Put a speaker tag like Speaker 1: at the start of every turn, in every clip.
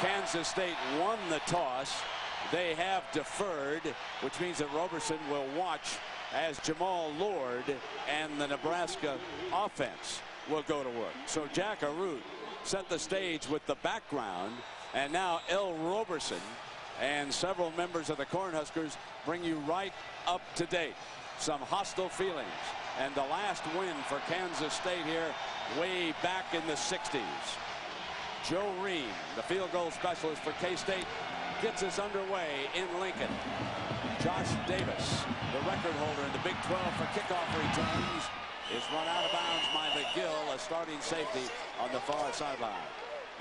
Speaker 1: Kansas State won the toss. They have deferred, which means that Roberson will watch as Jamal Lord and the Nebraska offense will go to work. So Jack Arute set the stage with the background, and now El Roberson and several members of the Cornhuskers bring you right up to date. Some hostile feelings, and the last win for Kansas State here way back in the 60s. Joe Ream, the field goal specialist for K-State, gets us underway in Lincoln. Josh Davis, the record holder in the Big 12 for kickoff returns, is run out of bounds by McGill, a starting safety on the far sideline.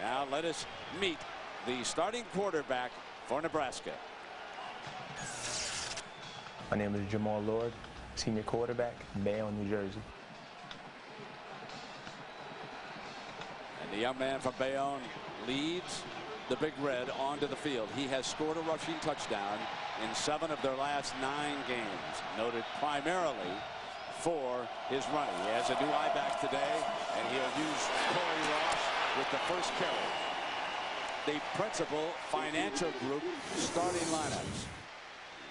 Speaker 1: Now let us meet the starting quarterback for Nebraska.
Speaker 2: My name is Jamal Lord, senior quarterback, Bayonne, New Jersey.
Speaker 1: And the young man from Bayonne leads the Big Red onto the field. He has scored a rushing touchdown in 7 of their last 9 games, noted primarily for his running. He has a new eye back today, and he'll use Corey Ross with the first carry. The principal financial group starting lineups.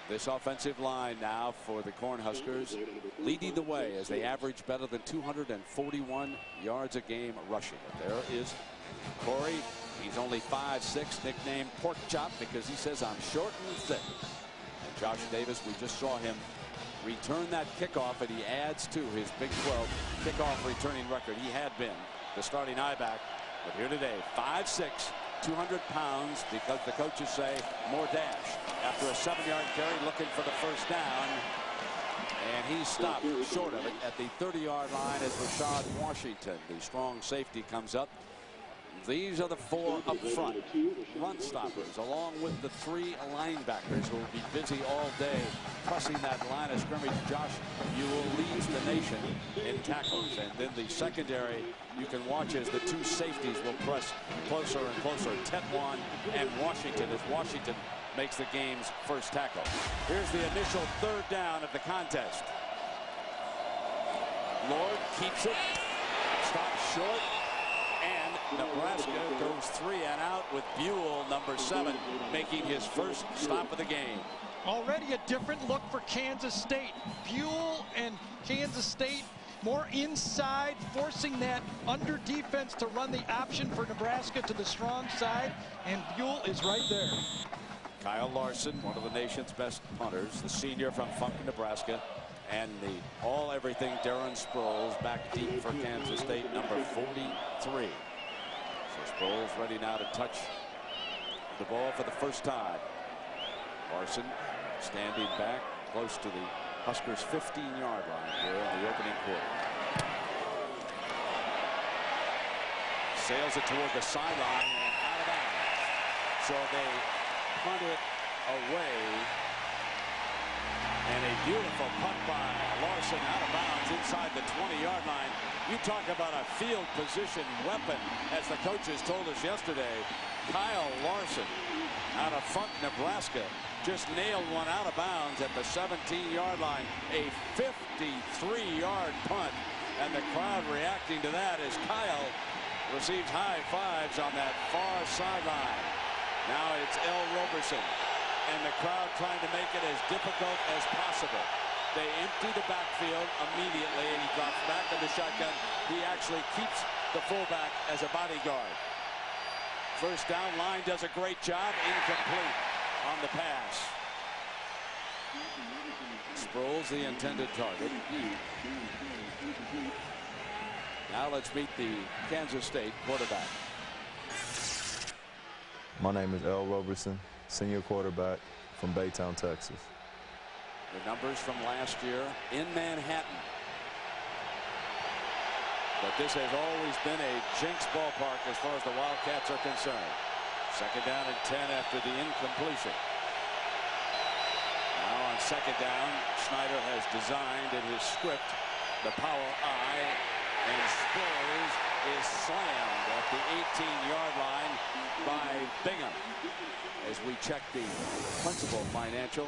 Speaker 1: This offensive line now for the Cornhuskers leading the way as they average better than 241 yards a game rushing. There is Corey. He's only 5'6", nicknamed Pork Chop because he says I'm short and thick. And Josh Davis, we just saw him return that kickoff, and he adds to his Big 12 kickoff returning record. He had been the starting I-back, but here today, 5'6", 200 pounds, because the coaches say more dash. After a 7-yard carry, looking for the first down, and he stopped short of it at the 30-yard line as Rashad Washington, the strong safety, comes up. These are the 4 up front run stoppers, along with the 3 linebackers who will be busy all day pressing that line of scrimmage. Josh Ewell leads the nation in tackles, and then the secondary, you can watch as the 2 safeties will press closer and closer, Tetwan and Washington, as Washington makes the game's first tackle. Here's the initial 3rd down of the contest. Lord keeps it, stops short, and Nebraska goes 3 and out with Buell, number 7, making his first stop of the game.
Speaker 3: Already a different look for Kansas State. Buell and Kansas State more inside, forcing that under defense to run the option for Nebraska to the strong side, and Buell is right there.
Speaker 1: Kyle Larson, one of the nation's best punters, the senior from Funk, Nebraska, and the all-everything Darren Sproles back deep for Kansas State, number 43. So Sproles ready now to touch the ball for the first time. Larson standing back close to the Huskers' 15-yard line here in the opening quarter. Sails it toward the sideline and out of bounds. So they punt it away. And a beautiful punt by Larson out of bounds inside the 20-yard line. You talk about a field position weapon, as the coaches told us yesterday. Kyle Larson out of Funk, Nebraska, just nailed one out of bounds at the 17-yard line. A 53-yard punt, and the crowd reacting to that as Kyle receives high fives on that far sideline. Now it's El Roberson, and the crowd trying to make it as difficult as possible. They empty the backfield immediately, and he drops back in the shotgun. He actually keeps the fullback as a bodyguard. First down, line does a great job. Incomplete on the pass. Sproles the intended target. Now let's meet the Kansas State quarterback.
Speaker 4: My name is El Roberson, senior quarterback from Baytown, Texas.
Speaker 1: The numbers from last year in Manhattan. But this has always been a jinx ballpark as far as the Wildcats are concerned. Second down and 10 after the incompletion. Now on second down, Schneider has designed in his script the power I, and Sproles is slammed at the 18-yard line by Bingham. As we check the principal financial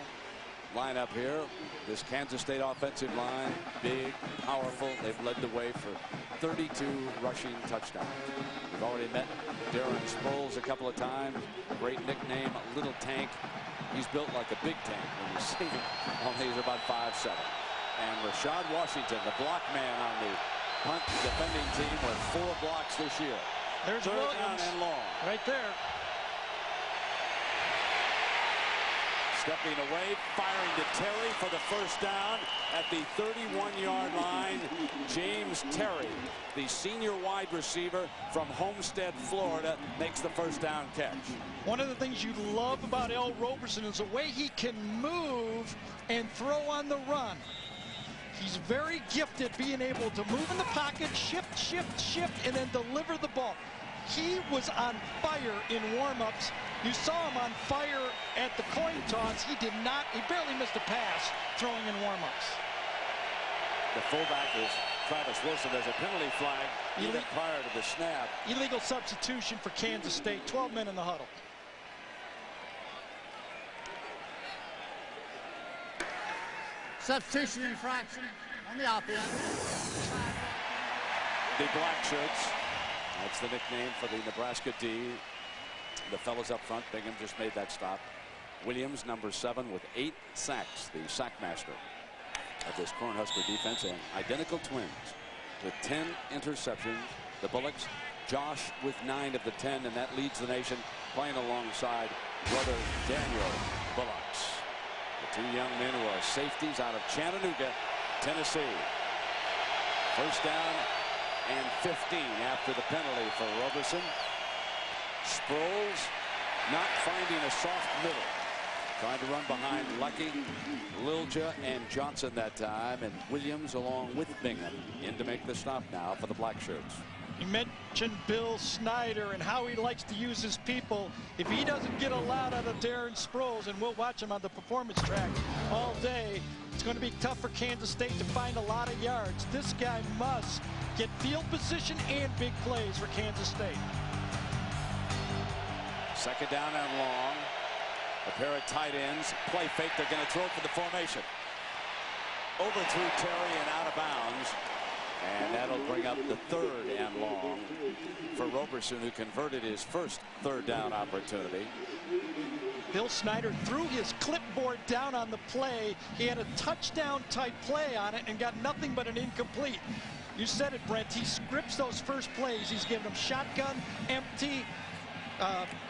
Speaker 1: lineup here. This Kansas State offensive line, big, powerful. They've led the way for 32 rushing touchdowns. We've already met Darren Sproles a couple of times. Great nickname, Little Tank. He's built like a big tank when you see him. Only he's about 5'7". And Rashad Washington, the block man on the punt defending team with 4 blocks this year.
Speaker 3: There's
Speaker 1: Third
Speaker 3: Williams
Speaker 1: down and long.
Speaker 3: right there.
Speaker 1: Stepping away, firing to Terry for the first down at the 31-yard line. James Terry, the senior wide receiver from Homestead, Florida, makes the first down catch.
Speaker 3: One of the things you love about L. Roberson is the way he can move and throw on the run. He's very gifted being able to move in the pocket, shift, and then deliver the ball. He was on fire in warm-ups. You saw him on fire at the coin toss. He barely missed a pass throwing in warm-ups.
Speaker 1: The fullback is Travis Wilson. There's a penalty flag even prior to the snap.
Speaker 3: Illegal substitution for Kansas State. 12 men in the huddle.
Speaker 5: Substitution infraction on the offense.
Speaker 1: The black shirts. That's the nickname for the Nebraska D. The fellas up front. Bingham just made that stop. Williams, number 7, with 8 sacks. The sack master of this Cornhusker defense, and identical twins with 10 interceptions. The Bullocks, Josh with 9 of the 10, and that leads the nation, playing alongside brother Daniel Bullocks. The 2 young men who are safeties out of Chattanooga, Tennessee. First down and 15 after the penalty for Roberson. Sproles not finding a soft middle. Trying to run behind Lucky, Lilja, and Johnson that time, and Williams along with Bingham in to make the stop now for the black shirts.
Speaker 3: You mentioned Bill Snyder and how he likes to use his people. If he doesn't get a lot out of Darren Sproles, and we'll watch him on the performance track all day, it's going to be tough for Kansas State to find a lot of yards. This guy must get field position and big plays for Kansas State.
Speaker 1: Second down and long. A pair of tight ends. Play fake. They're going to throw for the formation. Overthrew Terry and out of bounds. And that'll bring up the 3rd and long for Roberson, who converted his first 3rd down opportunity.
Speaker 3: Bill Snyder threw his clipboard down on the play. He had a touchdown type play on it and got nothing but an incomplete. You said it, Brent. He scripts those first plays. He's giving them shotgun, empty.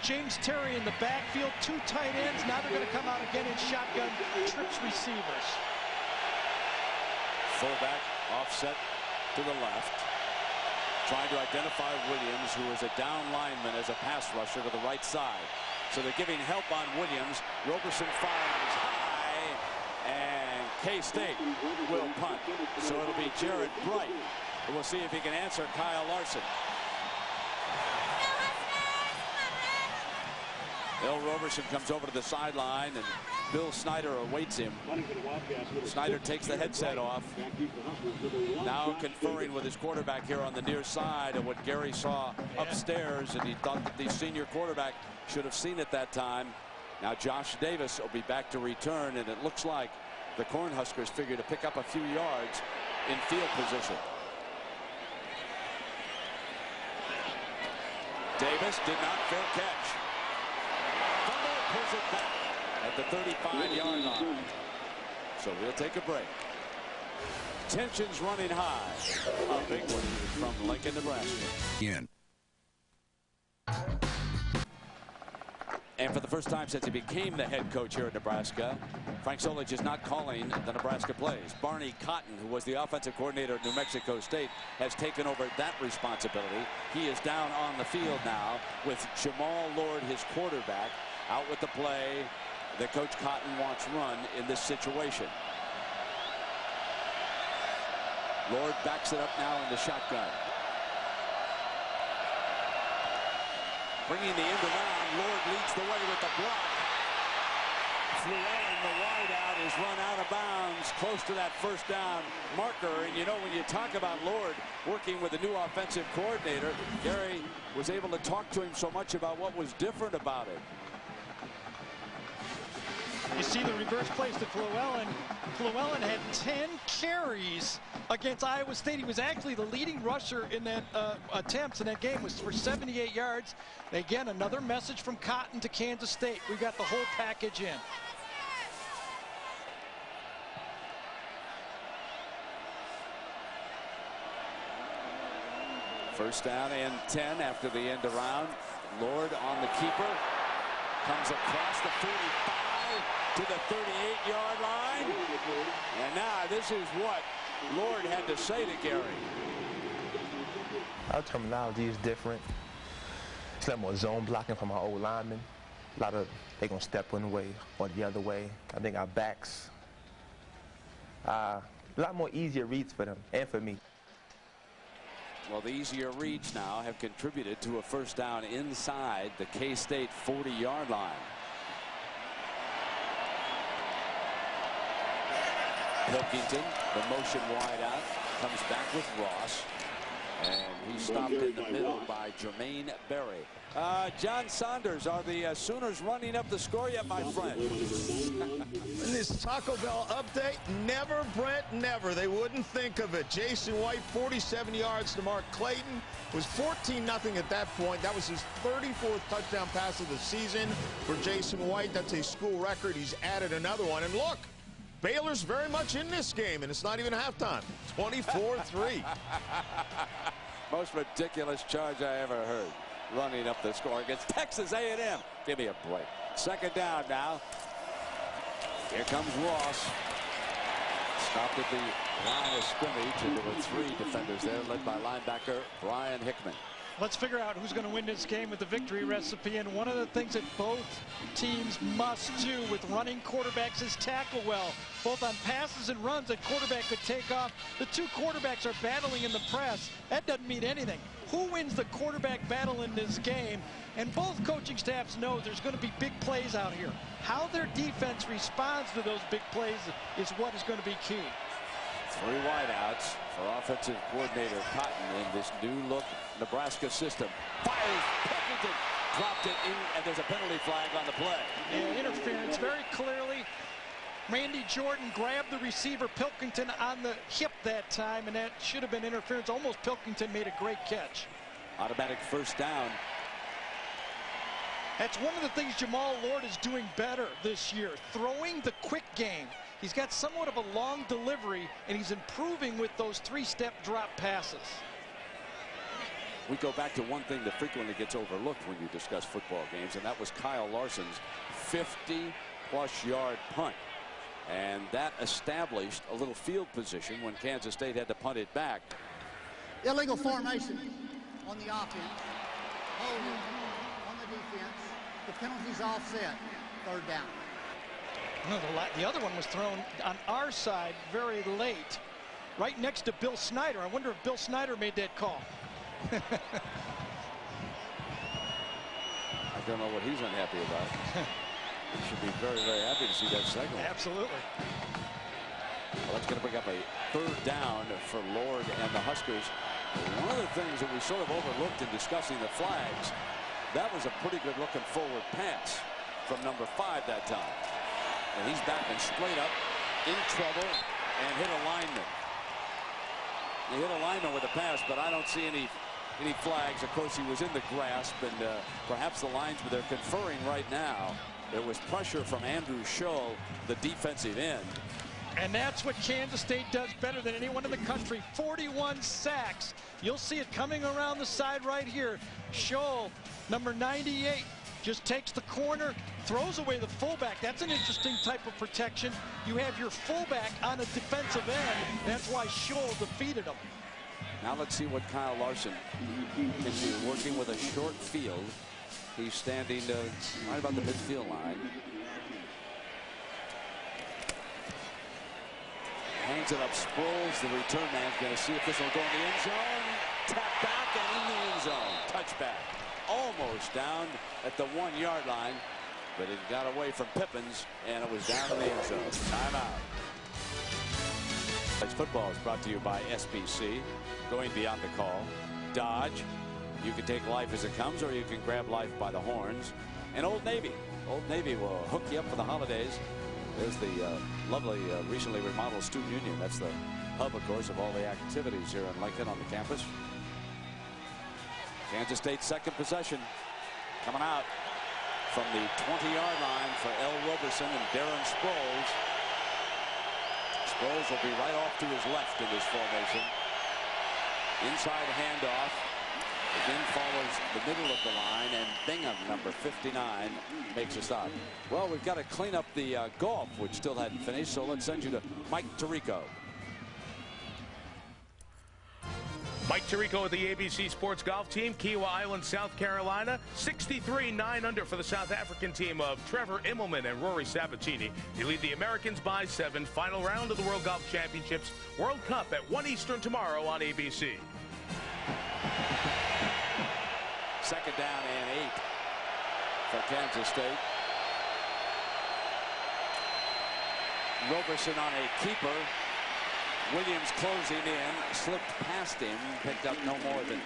Speaker 3: James Terry in the backfield, 2 tight ends. Now they're going to come out again in shotgun, trips receivers.
Speaker 1: Fullback offset to the left. Trying to identify Williams, who is a down lineman, as a pass rusher to the right side. So they're giving help on Williams. Roberson fires high, and K-State will punt. So it'll be Jared Bright. We'll see if he can answer Kyle Larson. L. Roberson comes over to the sideline, and Bill Snyder awaits him. Snyder takes the headset off. Now conferring with his quarterback here on the near side of what Gary saw upstairs, and he thought that the senior quarterback should have seen it that time. Now Josh Davis will be back to return, and it looks like the Cornhuskers figure to pick up a few yards in field position. Davis did not fair catch. Pulls it back at the 35-yard line. So we'll take a break. Tensions running high. A big one from Lincoln, Nebraska. And for the first time since he became the head coach here at Nebraska, Frank Solich is not calling the Nebraska plays. Barney Cotton, who was the offensive coordinator at New Mexico State, has taken over that responsibility. He is down on the field now with Jamal Lord, his quarterback, out with the play that Coach Cotton wants run in this situation. Lord backs it up now in the shotgun. Bringing the end around, Lord leads the way with the block. Fleury, the wideout, is run out of bounds close to that first down marker. And you know, when you talk about Lord working with a new offensive coordinator, Gary was able to talk to him so much about what was different about it.
Speaker 3: You see the reverse plays to Llewellyn. Llewellyn had 10 carries against Iowa State. He was actually the leading rusher in that attempts in that game, was for 78 yards. Again, another message from Cotton to Kansas State. We got the whole package in.
Speaker 1: First down and 10 after the end around. Lord on the keeper. Comes across the 45 to the 38-yard line. And now this is what Lord had to say to Gary.
Speaker 2: Our terminology is different. It's a lot more zone blocking from our old linemen. A lot of, they're going to step one way or the other way. I think our backs, a lot more easier reads for them and for me.
Speaker 1: Well, the easier reads now have contributed to a first down inside the K-State 40-yard line. Pilkington, the motion wide out, comes back with Ross. And he's stopped in the middle by Jermaine Berry. John Saunders, are the Sooners running up the score yet, my friend?
Speaker 6: In this Taco Bell update, never, Brent, never. They wouldn't think of it. Jason White, 47 yards to Mark Clayton. It was 14-0 at that point. That was his 34th touchdown pass of the season for Jason White. That's a school record. He's added another one. And look, Baylor's very much in this game, and it's not even halftime. 24-3.
Speaker 1: Most ridiculous charge I ever heard. Running up the score against Texas A&M. Give me a break. Second down now. Here comes Ross. Stopped at the line of scrimmage, and there were 3 defenders there, led by linebacker Brian Hickman.
Speaker 3: Let's figure out who's going to win this game with the victory recipe. And one of the things that both teams must do with running quarterbacks is tackle well, both on passes and runs. That quarterback could take off. The 2 quarterbacks are battling in the press. That doesn't mean anything. Who wins the quarterback battle in this game? And both coaching staffs know there's going to be big plays out here. How their defense responds to those big plays is what is going to be key.
Speaker 1: 3 wideouts for offensive coordinator Cotton in this new-look Nebraska system. Fires, Pilkington dropped it in, and there's a penalty flag on the play.
Speaker 3: Yeah, interference very clearly. Randy Jordan grabbed the receiver Pilkington on the hip that time, and that should have been interference. Almost Pilkington made a great catch.
Speaker 1: Automatic first down.
Speaker 3: That's one of the things Jamal Lord is doing better this year, throwing the quick game. He's got somewhat of a long delivery, and he's improving with those 3-step drop passes.
Speaker 1: We go back to one thing that frequently gets overlooked when you discuss football games, and that was Kyle Larson's 50-plus yard punt. And that established a little field position when Kansas State had to punt it back.
Speaker 5: Illegal formation on the offense. Holding on the defense. The penalty's offset. 3rd down.
Speaker 3: No, the other one was thrown on our side very late, right next to Bill Snyder. I wonder if Bill Snyder made that call.
Speaker 1: I don't know what he's unhappy about. He should be very, very happy to see that second one.
Speaker 3: Absolutely.
Speaker 1: Well, that's going to bring up a 3rd down for Lord and the Huskers. One of the things that we sort of overlooked in discussing the flags, that was a pretty good looking forward pass from number 5 that time. And he's backing straight up, in trouble, and hit a lineman. He hit a lineman with a pass, but I don't see any flags. Of course, he was in the grasp, and perhaps the linesmen, they're conferring right now. There was pressure from Andrew Scholl, the defensive end.
Speaker 3: And that's what Kansas State does better than anyone in the country. 41 sacks. You'll see it coming around the side right here. Scholl, number 98, just takes the corner, throws away the fullback. That's an interesting type of protection. You have your fullback on a defensive end. That's why Scholl defeated him.
Speaker 1: Now let's see what Kyle Larson can do, working with a short field. He's standing right about the midfield line. Hangs it up, Sproles. The return man's going to see if this will go in the end zone. Tap back and in the end zone. Touchback. Almost down at the 1-yard line, but it got away from Pippins, and it was down in the end zone. Timeout. Football is brought to you by SBC. Going beyond the call. Dodge. You can take life as it comes, or you can grab life by the horns. And Old Navy. Old Navy will hook you up for the holidays There's the lovely recently remodeled student union. That's the hub, of course, of all the activities here in Lincoln on the campus. Kansas State second possession coming out from the 20-yard line for L. Roberson and Darren Sproles. Sproles will be right off to his left in this formation. Inside handoff. Again follows the middle of the line, and Bingham, number 59, makes a stop. Well, we've got to clean up the golf, which still hadn't finished, so let's send you to Mike Tirico.
Speaker 7: Mike Tirico with the ABC Sports Golf Team, Kiowa Island, South Carolina. 63 9 under for the South African team of Trevor Immelman and Rory Sabatini. They lead the Americans by 7. Final round of the World Golf Championships World Cup at 1 Eastern tomorrow on ABC.
Speaker 1: Second down and 8 for Kansas State. Roberson on a keeper. Williams closing in, slipped past him, picked up no more than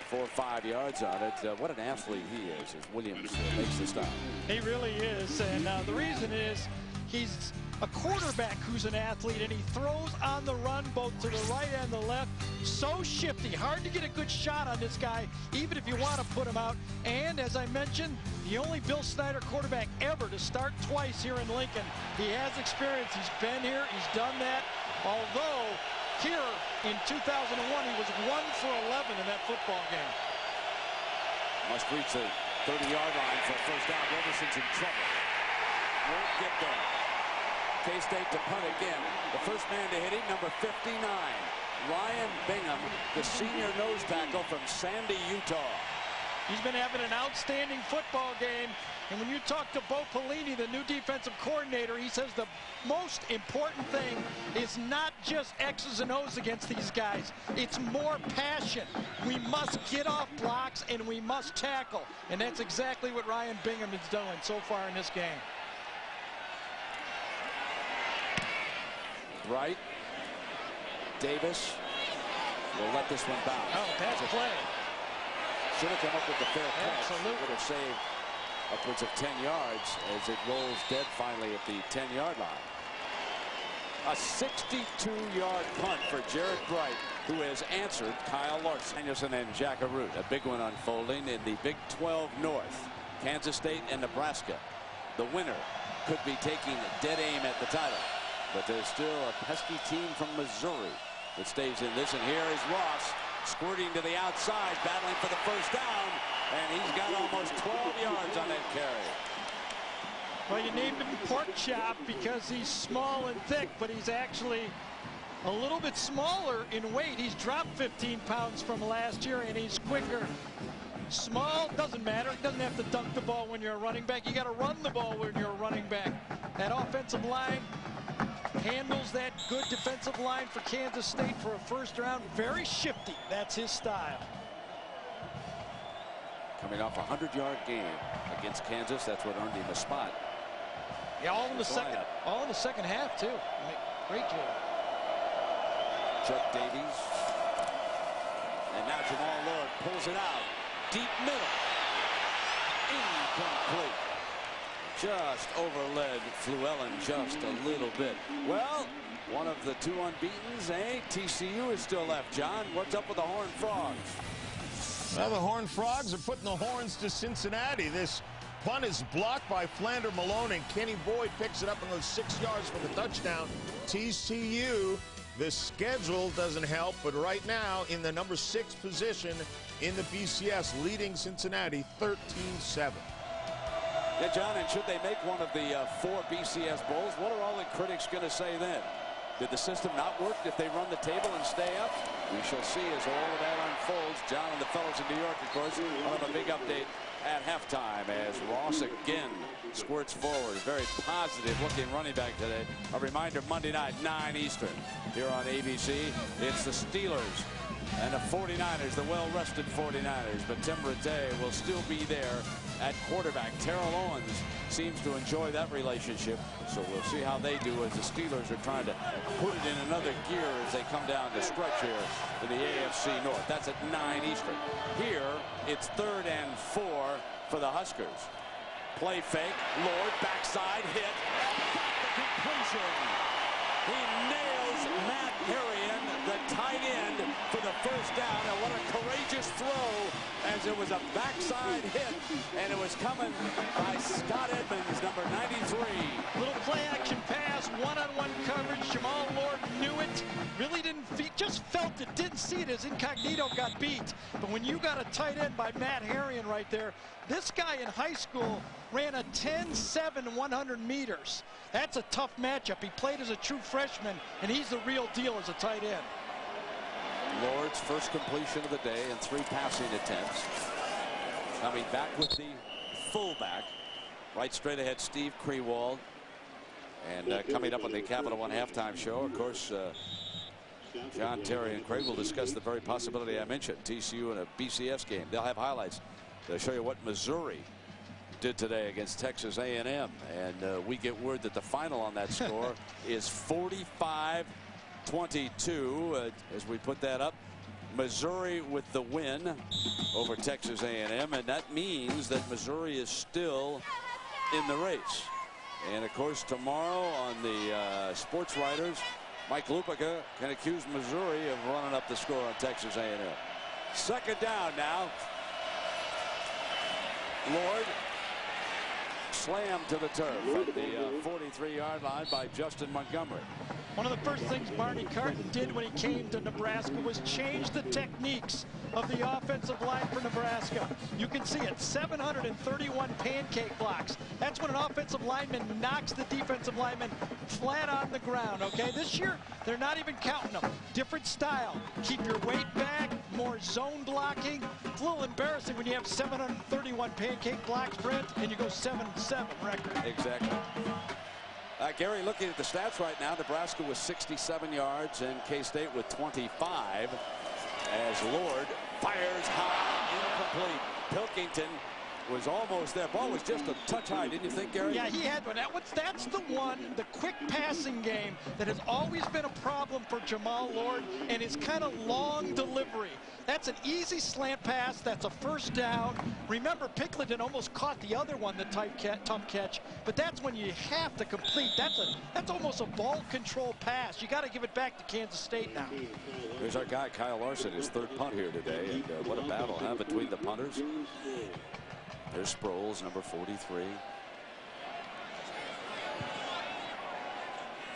Speaker 1: 4 or 5 yards on it. What an athlete he is as Williams makes the stop.
Speaker 3: He really is, and the reason is he's a quarterback who's an athlete, and he throws on the run both to the right and the left. So shifty, hard to get a good shot on this guy, even if you want to put him out. And as I mentioned, the only Bill Snyder quarterback ever to start twice here in Lincoln. He has experience. He's been here. He's done that. Although here in 2001, he was 1 for 11 in that football game.
Speaker 1: Must reach the 30-yard line for a first down. Roberson's in trouble. Won't get there. K-State to punt again. The first man to hit him, number 59. Ryan Bingham, the senior nose tackle from Sandy, Utah.
Speaker 3: He's been having an outstanding football game. And when you talk to Bo Pelini, the new defensive coordinator, he says the most important thing is not just X's and O's against these guys. It's more passion. We must get off blocks and we must tackle. And that's exactly what Ryan Bingham is doing so far in this game.
Speaker 1: Right. Davis will let this one bounce.
Speaker 3: Oh, that's a play.
Speaker 1: Should have come up with the fair catch.
Speaker 3: Absolutely.
Speaker 1: Would have saved upwards of 10 yards as it rolls dead finally at the 10-yard line. A 62-yard punt for Jared Bright, who has answered Kyle Larson. Danielson and Jackaroo, a big one unfolding in the Big 12 North. Kansas State and Nebraska. The winner could be taking dead aim at the title. But there's still a pesky team from Missouri that stays in this. And here is Ross squirting to the outside, battling for the first down. And he's got almost 12 yards on that carry.
Speaker 3: Well, you named him Pork Chop because he's small and thick, but he's actually a little bit smaller in weight. He's dropped 15 pounds from last year, and he's quicker. Small, doesn't matter. Doesn't have to dunk the ball when you're a running back. You got to run the ball when you're a running back. That offensive line handles that good defensive line for Kansas State for a first round. Very shifty. That's his style.
Speaker 1: Coming off a 100-yard game against Kansas, that's what earned him a spot.
Speaker 3: Yeah, all in the second half too. I mean, great job.
Speaker 1: Chuck Davies, and now Jamal Lord pulls it out, deep middle, incomplete. Just overled Fluellen just a little bit. Well, one of the 2 unbeatens, eh? TCU is still left. John, what's up with the Horned Frogs?
Speaker 6: Well, the Horned Frogs are putting the horns to Cincinnati. This punt is blocked by Flander Malone, and Kenny Boyd picks it up and goes 6 yards for the touchdown. TCU, the schedule doesn't help, but right now in the number 6 position in the BCS, leading Cincinnati 13-7.
Speaker 1: Yeah, John, and should they make one of the 4 BCS bowls, what are all the critics going to say then? Did the system not work if they run the table and stay up? We shall see as all of that unfolds. John and the fellows in New York, of course, will have a big update at halftime as Ross again squirts forward. Very positive looking running back today. A reminder, Monday night, 9 Eastern here on ABC. It's the Steelers and the 49ers, the well-rested 49ers. But Tim Rattay will still be there at quarterback. Terrell Owens seems to enjoy that relationship. So we'll see how they do as the Steelers are trying to put it in another gear as they come down the stretch here in the AFC North. That's at 9 Eastern. Here, it's 3rd and 4 for the Huskers. Play fake. Lord, backside hit. The conclusion. He nails Matt Harrion, the tight end, for the first down. And what a courageous throw, as it was a backside hit, and it was coming by Scott Edmonds, number 93.
Speaker 3: Little play action pass, one-on-one coverage. Jamal Lord knew it, really didn't just felt it, didn't see it as Incognito got beat. But when you got a tight end by Matt Harrion right there, this guy in high school ran a 10.7 100 meters. That's a tough matchup. He played as a true freshman, and he's the real deal as a tight end.
Speaker 1: Lord's first completion of the day and 3 passing attempts. Coming back with the fullback. Right straight ahead, Steve Krewald. And coming up on the Capital One halftime show, of course, John Terry and Craig will discuss the very possibility I mentioned, TCU in a BCS game. They'll have highlights. They'll show you what Missouri did today against Texas A&M. And we get word that the final on that score is 45-22. As we put that up, Missouri with the win over Texas A&M. And that means that Missouri is still in the race. And, of course, tomorrow on the Sports Writers, Mike Lupica can accuse Missouri of running up the score on Texas A&M. Second down now. Lord slammed to the turf at the 43-yard line by Justin Montgomery.
Speaker 3: One of the first things Barney Carton did when he came to Nebraska was change the techniques of the offensive line for Nebraska. You can see it, 731 pancake blocks. That's when an offensive lineman knocks the defensive lineman flat on the ground, okay? This year, they're not even counting them. Different style. Keep your weight back, more zone blocking. It's a little embarrassing when you have 731 pancake blocks, Brent, and you go 7-7 record.
Speaker 1: Exactly. Gary, looking at the stats right now, Nebraska with 67 yards and K-State with 25. As Lord fires high, incomplete. Pilkington was almost there. Ball was just a touch high, didn't you think, Gary?
Speaker 3: Yeah, he had one. That's the one, the quick passing game that has always been a problem for Jamal Lord, and his kind of long delivery. That's an easy slant pass. That's a first down. Remember, Picklington almost caught the other one, the tough catch, but that's when you have to complete. That's almost a ball control pass. You got to give it back to Kansas State now.
Speaker 1: Here's our guy, Kyle Larson, his third punt here today, and what a battle, huh, between the punters. There's Sproles, number 43.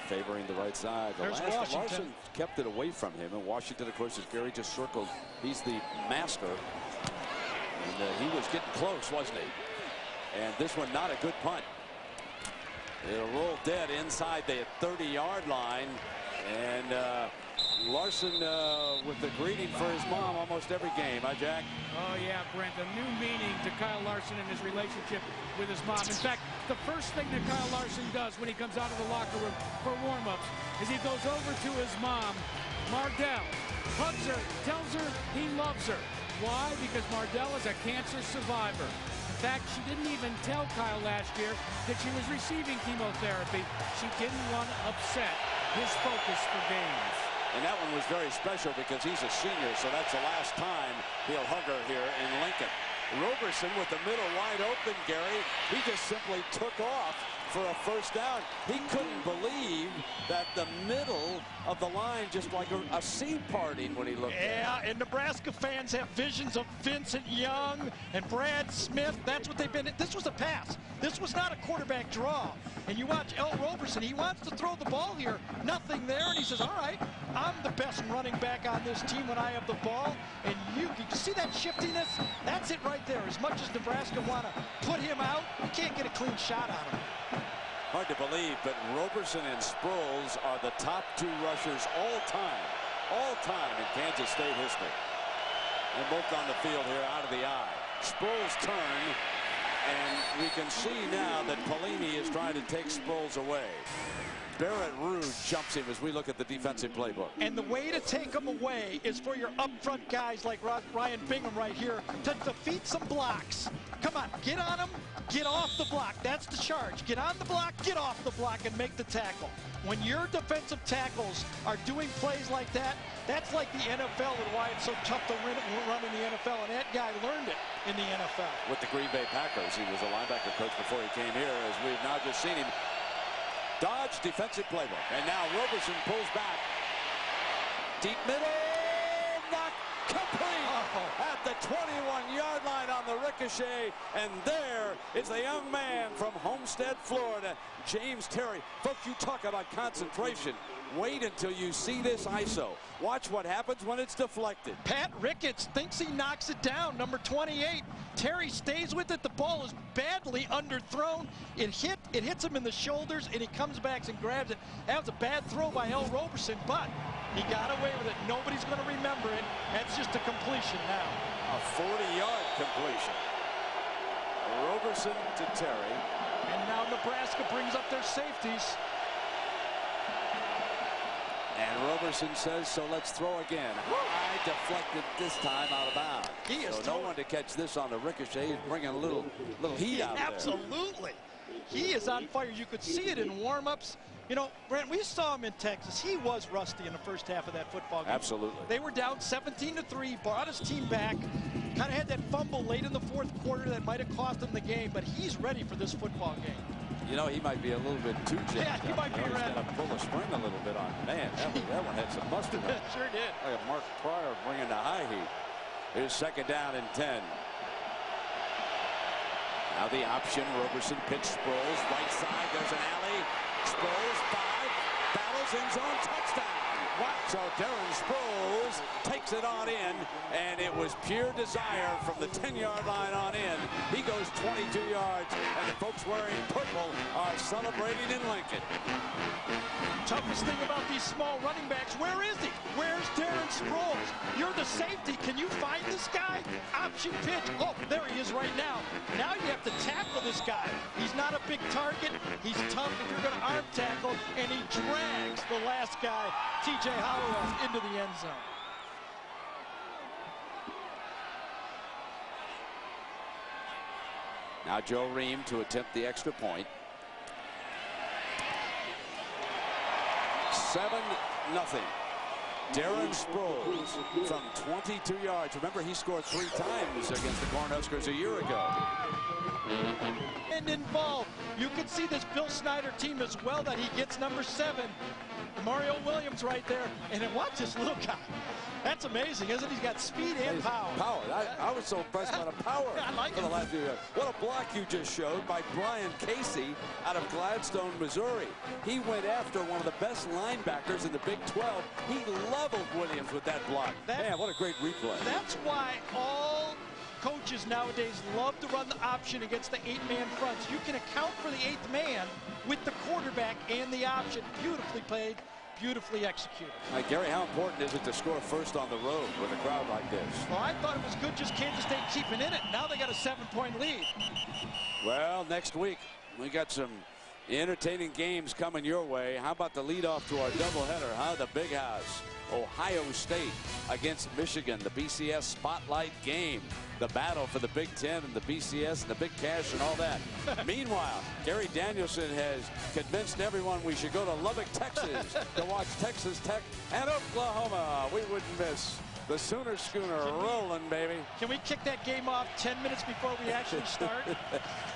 Speaker 1: Favoring the right side. Larson kept it away from him. And Washington, of course, as Gary just circled, he's the master. And he was getting close, wasn't he? And this one, not a good punt. It'll roll dead inside the 30-yard line. And Larson with the greeting for his mom almost every game, huh, Jack?
Speaker 8: Oh, yeah, Brent, a new meaning to Kyle Larson and his relationship with his mom. In fact, the first thing that Kyle Larson does when he comes out of the locker room for warm-ups is he goes over to his mom, Mardell, hugs her, tells her he loves her. Why? Because Mardell is a cancer survivor. In fact, she didn't even tell Kyle last year that she was receiving chemotherapy. She didn't want to upset his focus for games.
Speaker 1: And that one was very special because he's a senior, so that's the last time he'll hug her here in Lincoln. Roberson with the middle wide open, Gary. He just simply took off for a first down. He couldn't believe that the middle of the line just like a sea parting when he looked at it.
Speaker 3: Yeah, and Nebraska fans have visions of Vincent Young and Brad Smith. That's what they've been. This was a pass. This was not a quarterback draw. And you watch L. Roberson, he wants to throw the ball here. Nothing there, and he says, all right, I'm the best running back on this team when I have the ball. And you see that shiftiness? That's it right there. As much as Nebraska want to put him out, you can't get a clean shot on him.
Speaker 1: Hard to believe, but Roberson and Sproles are the top 2 rushers all time in Kansas State history. And both on the field here out of the eye. Sproles turn, and we can see now that Pelini is trying to take Sproles away. Barrett Rude jumps him as we look at the defensive playbook.
Speaker 3: And the way to take them away is for your up front guys like Ryan Bingham right here to defeat some blocks. Come on, get on them, get off the block. That's the charge. Get on the block, get off the block, and make the tackle. When your defensive tackles are doing plays like that, that's like the NFL and why it's so tough to run in the NFL. And that guy learned it in the NFL.
Speaker 1: With the Green Bay Packers, he was a linebacker coach before he came here, as we've now just seen him dodge defensive playbook. And now Roberson pulls back. Deep middle, not complete at the 21-yard line on the ricochet. And there is the young man from Homestead, Florida, James Terry. Folks, you talk about concentration. Wait until you see this ISO. Watch what happens when it's deflected.
Speaker 3: Pat Ricketts thinks he knocks it down, number 28. Terry stays with it. The ball is badly underthrown. It hits him in the shoulders, and he comes back and grabs it. That was a bad throw by L. Roberson, but he got away with it. Nobody's going to remember it. That's just a completion now.
Speaker 1: A 40-yard completion. Roberson to Terry.
Speaker 3: And now Nebraska brings up their safeties.
Speaker 1: And Roberson says, so let's throw again. High deflected this time out of bounds.
Speaker 3: He is
Speaker 1: so no one to catch this on the ricochet. He's bringing a little heat out there.
Speaker 3: Absolutely. He is on fire. You could see it in warm-ups. You know, Brent, we saw him in Texas. He was rusty in the first half of that football game.
Speaker 1: Absolutely.
Speaker 3: They were down 17-3, brought his team back, kind of had that fumble late in the fourth quarter that might have cost him the game, but he's ready for this football game.
Speaker 1: You know, he might be a little bit too jacked.
Speaker 3: Yeah, he might be
Speaker 1: ready. He's
Speaker 3: ready.
Speaker 1: going to pull the spring a little bit on. Man, that one had some mustard on it.
Speaker 3: Sure did.
Speaker 1: Like a Mark Pryor bringing the high heat. Here's second down and 10. Now the option. Roberson pitch Sproles. Right side. There's an alley. Sproles 5. Battles end zone. Touchdown. So Darren Sproles takes it on in, and it was pure desire from the 10-yard line on in. He goes 22 yards, and the folks wearing purple are celebrating in Lincoln.
Speaker 3: Toughest thing about these small running backs, where is he? Where's Darren Sproles? You're the safety. Can you find this guy? Option pitch. Oh, there he is right now. Now you have to tackle this guy. He's not a big target. He's tough if you're going to arm tackle, and he drags the last guy, T.J. Howell, into the end zone.
Speaker 1: Now Joe Ream to attempt the extra point. 7-0. Darren Sproles from 22 yards. Remember, he scored 3 times against the Cornhuskers a year ago.
Speaker 3: And involved. You can see this Bill Snyder team as well that he gets number 7. Mario Williams right there. And then watch this little guy. That's amazing, isn't he? He's got speed and power.
Speaker 1: I was so impressed by the power
Speaker 3: I like
Speaker 1: for the last few years. What a block you just showed by Brian Casey out of Gladstone, Missouri. He went after one of the best linebackers in the Big 12. He leveled Williams with that block. Man, what a great replay.
Speaker 3: That's why all coaches nowadays love to run the option against the 8-man fronts. You can account for the 8th man with the quarterback and the option. Beautifully played, beautifully executed.
Speaker 1: Gary, how important is it to score first on the road with a crowd like this?
Speaker 3: Well, I thought it was good just Kansas State keeping in it. Now they got a 7-point lead.
Speaker 1: Well, next week we got some entertaining games coming your way. How about the leadoff to our doubleheader, huh? The Big House. Ohio State against Michigan, the BCS Spotlight game. The battle for the Big Ten and the BCS and the Big Cash and all that. Meanwhile, Gary Danielson has convinced everyone we should go to Lubbock, Texas to watch Texas Tech and Oklahoma. We wouldn't miss the Sooner Schooner rolling, baby.
Speaker 3: Can we kick that game off 10 minutes before we actually start?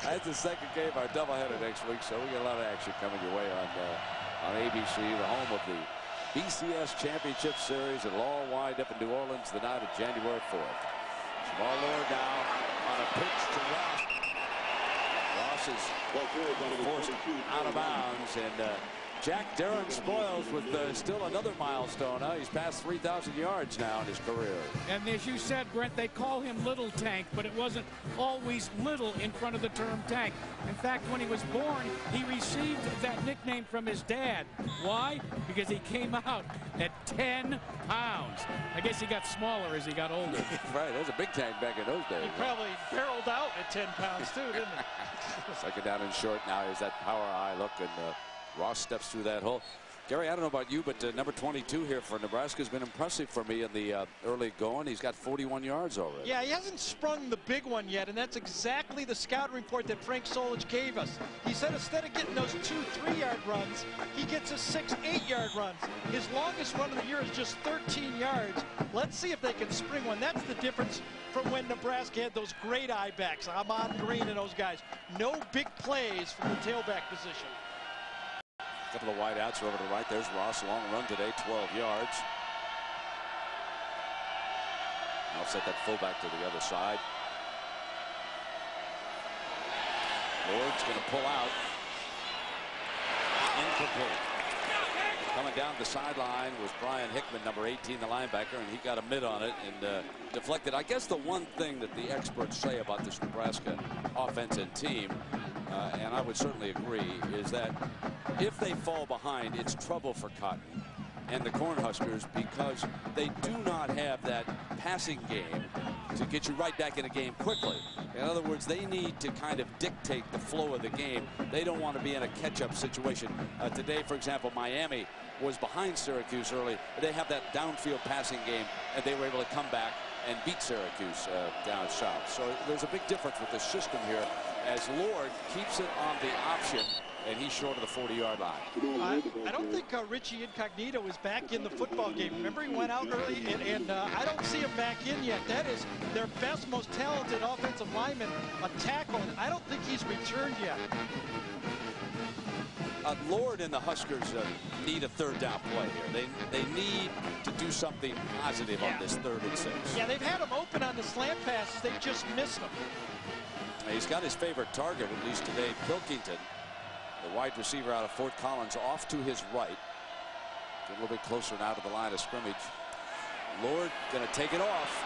Speaker 1: That's the second game, our doubleheader next week, so we get a lot of action coming your way on ABC, the home of the BCS Championship Series. It'll all wind up in New Orleans the night of January 4th. Ball lower now on a pitch to Ross. Ross is forced out of bounds, and Jack Darren Spoils with still another milestone. He's passed 3,000 yards now in his career.
Speaker 8: And as you said, Brent, they call him Little Tank, but it wasn't always little in front of the term tank. In fact, when he was born, he received that nickname from his dad. Why? Because he came out at 10 pounds. I guess he got smaller as he got older.
Speaker 1: Right, there's a big tank back in those days.
Speaker 3: He probably barreled out at 10 pounds, too, didn't he?
Speaker 1: Second down and short now. Is that power high look, and Ross steps through that hole. Gary, I don't know about you, but number 22 here for Nebraska has been impressive for me in the early going. He's got 41 yards already.
Speaker 3: Yeah, he hasn't sprung the big one yet, and that's exactly the scout report that Frank Solich gave us. He said instead of getting those 2 3-yard runs, he gets a 6 8-yard runs. His longest run of the year is just 13 yards. Let's see if they can spring one. That's the difference from when Nebraska had those great I-backs, Ahman Green and those guys. No big plays from the tailback position.
Speaker 1: A couple of wide outs over to the right. There's Ross. Long run today, 12 yards. I'll set that fullback to the other side. Lord's going to pull out. Incomplete. Coming down the sideline was Brian Hickman, number 18, the linebacker, and he got a mid on it and deflected. I guess the one thing that the experts say about this Nebraska offense and team, and I would certainly agree, is that if they fall behind, it's trouble for Cotton and the Cornhuskers because they do not have that passing game to get you right back in a game quickly. In other words, they need to kind of dictate the flow of the game. They don't want to be in a catch-up situation. Today, for example, Miami was behind Syracuse early. They have that downfield passing game, and they were able to come back and beat Syracuse down south. So there's a big difference with the system here as Lord keeps it on the option, and he's short of the 40-yard line.
Speaker 3: I don't think Richie Incognito is back in the football game. Remember, he went out early, and I don't see him back in yet. That is their best, most talented offensive lineman, a tackle, and I don't think he's returned yet.
Speaker 1: Lord and the Huskers need a third down play here. They need to do something positive on this 3rd and 6.
Speaker 3: Yeah, they've had him open on the slant passes. They just missed him.
Speaker 1: He's got his favorite target, at least today, Pilkington, the wide receiver out of Fort Collins, off to his right. Get a little bit closer now to the line of scrimmage. Lord going to take it off.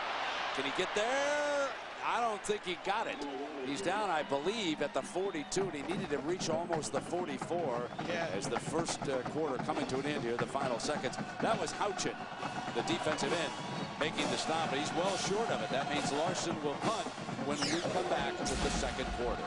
Speaker 1: Can he get there? I don't think he got it. He's down, I believe, at the 42, and he needed to reach almost the 44 as the first quarter coming to an end here, the final seconds. That was Houchin, the defensive end, making the stop, but he's well short of it. That means Larson will punt when we come back to the second quarter.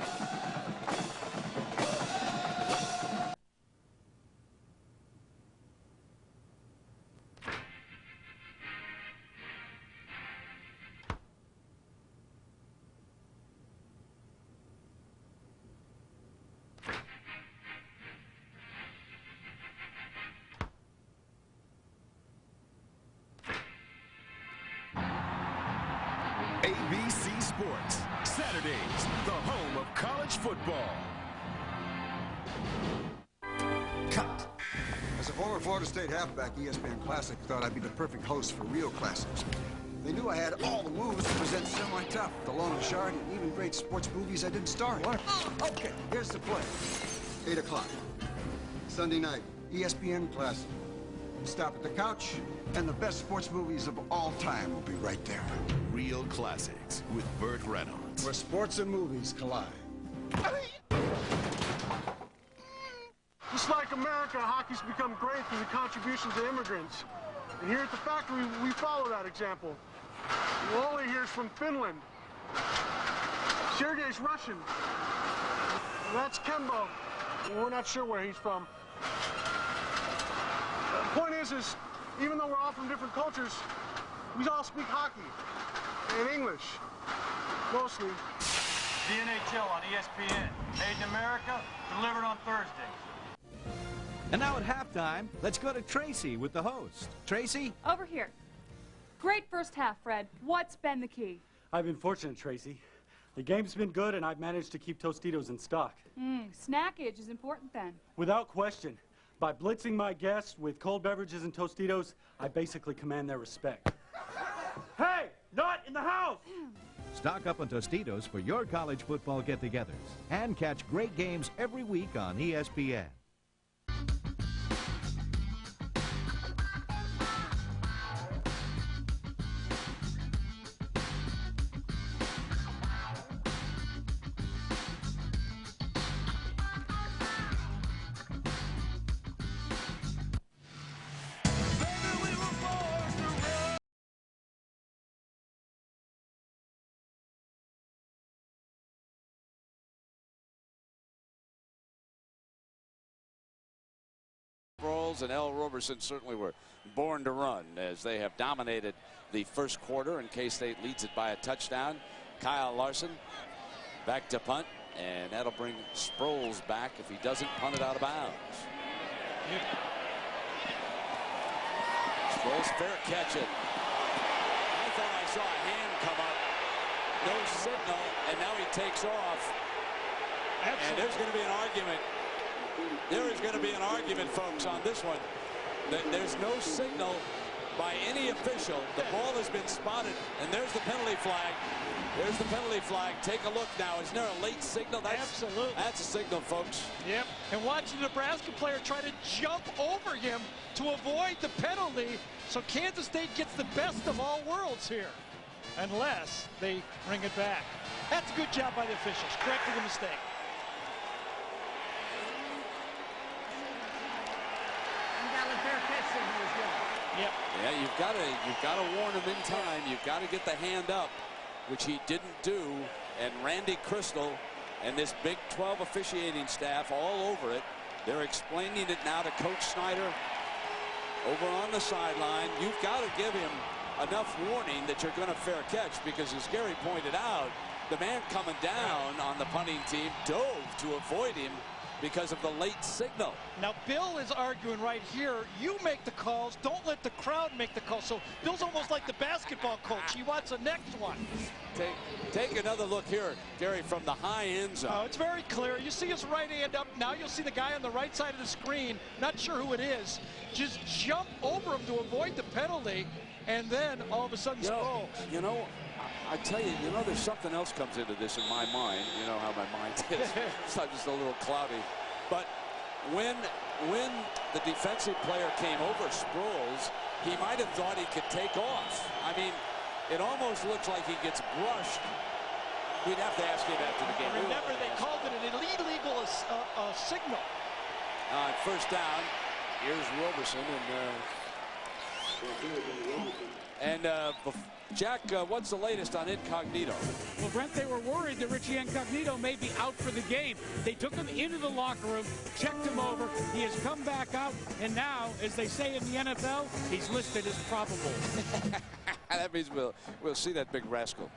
Speaker 9: ABC Sports, Saturdays, the home of college football.
Speaker 10: Cut. As a former Florida State halfback, ESPN Classic thought I'd be the perfect host for real classics. They knew I had all the moves to present semi-tough, the long and short, and even great sports movies I didn't star in. Okay, here's the play. 8 o'clock. Sunday night, ESPN Classic. Stop at the couch, and the best sports movies of all time will be right there.
Speaker 9: Real Classics with Burt Reynolds.
Speaker 10: Where sports and movies collide.
Speaker 11: Just like America, hockey's become great through the contributions of immigrants. And here at the factory, we follow that example. Wally here's from Finland. Sergey's Russian. And that's Kembo. We're not sure where he's from. The point is even though we're all from different cultures, we all speak hockey and English, mostly.
Speaker 12: The NHL on ESPN, made in America, delivered on Thursdays.
Speaker 13: And now at halftime, let's go to Tracy with the host. Tracy?
Speaker 14: Over here. Great first half, Fred. What's been the key?
Speaker 15: I've been fortunate, Tracy. The game's been good, and I've managed to keep Tostitos in stock.
Speaker 14: Snackage is important then.
Speaker 15: Without question. By blitzing my guests with cold beverages and Tostitos, I basically command their respect. Hey, not in the house!
Speaker 13: Stock up on Tostitos for your college football get-togethers. And catch great games every week on ESPN.
Speaker 1: Bulls and L. Roberson certainly were born to run as they have dominated the first quarter, and K-State leads it by a touchdown. Kyle Larson back to punt, and that'll bring Sproles back if he doesn't punt it out of bounds. Sproles fair catch it. I thought I saw a hand come up. No signal, and now he takes off. And there's going to be an argument. There is going to be an argument, folks, on this one. That there's no signal by any official. The ball has been spotted, and there's the penalty flag. There's the penalty flag. Take a look now. Isn't there a late signal?
Speaker 3: Absolutely.
Speaker 1: That's a signal, folks.
Speaker 3: Yep. And watch the Nebraska player try to jump over him to avoid the penalty. So Kansas State gets the best of all worlds here, unless they bring it back. That's a good job by the officials, correcting the mistake. Yep.
Speaker 1: Yeah, you've got to warn him in time. You've got to get the hand up, which he didn't do. And Randy Crystal and this Big 12 officiating staff all over it. They're explaining it now to Coach Snyder over on the sideline. You've got to give him enough warning that you're going to fair catch, because as Gary pointed out, the man coming down on the punting team dove to avoid him because of the late signal.
Speaker 3: Now Bill is arguing right here, you make the calls, don't let the crowd make the calls. So Bill's almost like the basketball coach. He wants the next one.
Speaker 1: Take another look here, Gary, from the high end zone.
Speaker 3: Oh, it's very clear. You see his right hand up. Now you'll see the guy on the right side of the screen, not sure who it is, just jump over him to avoid the penalty, and then all of a sudden Sproles.
Speaker 1: You know, I tell you, there's something else comes into this in my mind. You know how my mind is. It's not just a little cloudy. But when the defensive player came over Sproles, he might have thought he could take off. I mean, it almost looks like he gets brushed. We'd have to ask him after the game.
Speaker 3: Remember, they called it an illegal signal.
Speaker 1: First down, here's Roberson. And Jack, what's the latest on Incognito?
Speaker 8: Well, Brent, they were worried that Richie Incognito may be out for the game. They took him into the locker room, checked him over. He has come back out, and now, as they say in the NFL, he's listed as probable.
Speaker 1: That means we'll see that big rascal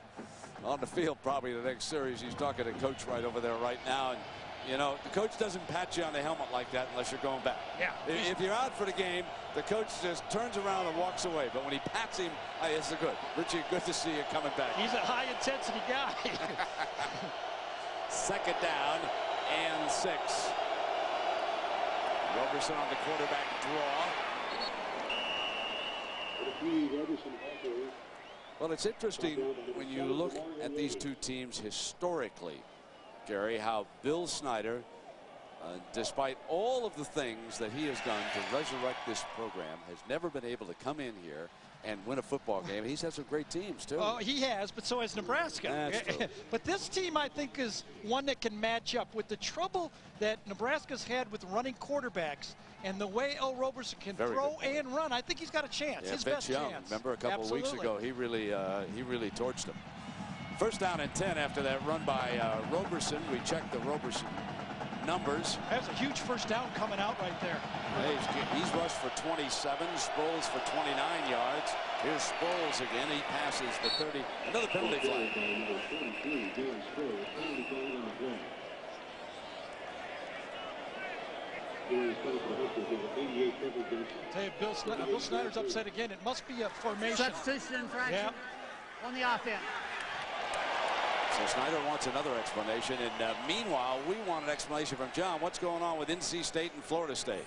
Speaker 1: on the field probably the next series. He's talking to Coach right over there right now. And, you know, the coach doesn't pat you on the helmet like that unless you're going back.
Speaker 3: Yeah.
Speaker 1: If you're out for the game, the coach just turns around and walks away. But when he pats him, it's good. Richie, good to see you coming back.
Speaker 3: He's a high-intensity guy.
Speaker 1: Second down and 6. Roberson on the quarterback draw. Well, it's interesting when you look at these two teams historically, Gary, how Bill Snyder, despite all of the things that he has done to resurrect this program, has never been able to come in here and win a football game. He's had some great teams, too.
Speaker 3: Oh, he has, but so has Nebraska.
Speaker 1: That's true.
Speaker 3: But this team, I think, is one that can match up with the trouble that Nebraska's had with running quarterbacks and the way L. Roberson can throw and run. I think he's got a chance, his best chance.
Speaker 1: Remember a couple of weeks ago, he really torched him. First down and 10 after that run by Roberson. We check the Roberson numbers.
Speaker 3: That's a huge first down coming out right there.
Speaker 1: He's rushed for 27, Sproles for 29 yards. Here's Sproles again. He passes the 30. Another penalty flag.
Speaker 3: Tell you, Bill Snyder's upset again. It must be a formation.
Speaker 5: Substitution infraction on the offense.
Speaker 1: So Snyder wants another explanation, and meanwhile, we want an explanation from John. What's going on with NC State and Florida State?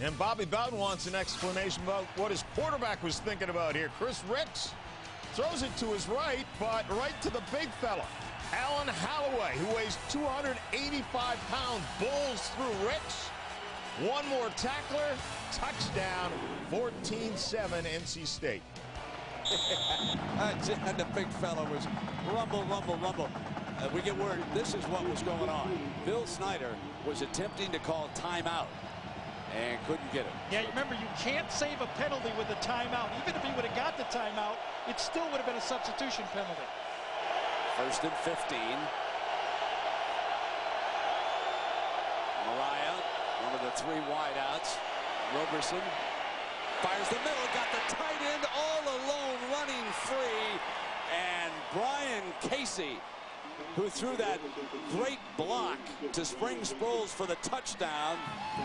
Speaker 6: And Bobby Bowden wants an explanation about what his quarterback was thinking about here. Chris Ricks throws it to his right, but right to the big fella, Alan Holloway, who weighs 285 pounds, bowls through Ricks. One more tackler, touchdown, 14-7 NC State.
Speaker 1: And the big fella was rumble, rumble, rumble. We get word this is what was going on. Bill Snyder was attempting to call timeout and couldn't get it.
Speaker 3: Yeah, remember, you can't save a penalty with a timeout. Even if he would have got the timeout, it still would have been a substitution penalty.
Speaker 1: First and 15. Mariah, one of the 3 wideouts. Roberson fires the middle, got the tight end all alone, running free, and Brian Casey, who threw that great block to Spring Sproles for the touchdown,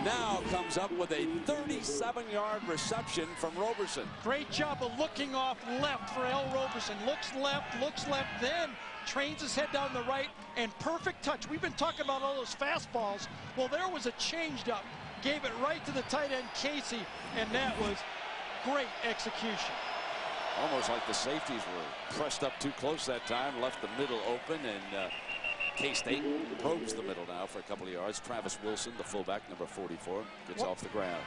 Speaker 1: now comes up with a 37-yard reception from Roberson.
Speaker 3: Great job of looking off left for Al Roberson. Looks left, then trains his head down the right, and perfect touch. We've been talking about all those fastballs. Well, there was a changed-up. Gave it right to the tight end, Casey, and that was great execution.
Speaker 1: Almost like the safeties were pressed up too close that time, left the middle open, and K-State probes the middle now for a couple of yards. Travis Wilson, the fullback, number 44, gets off the ground.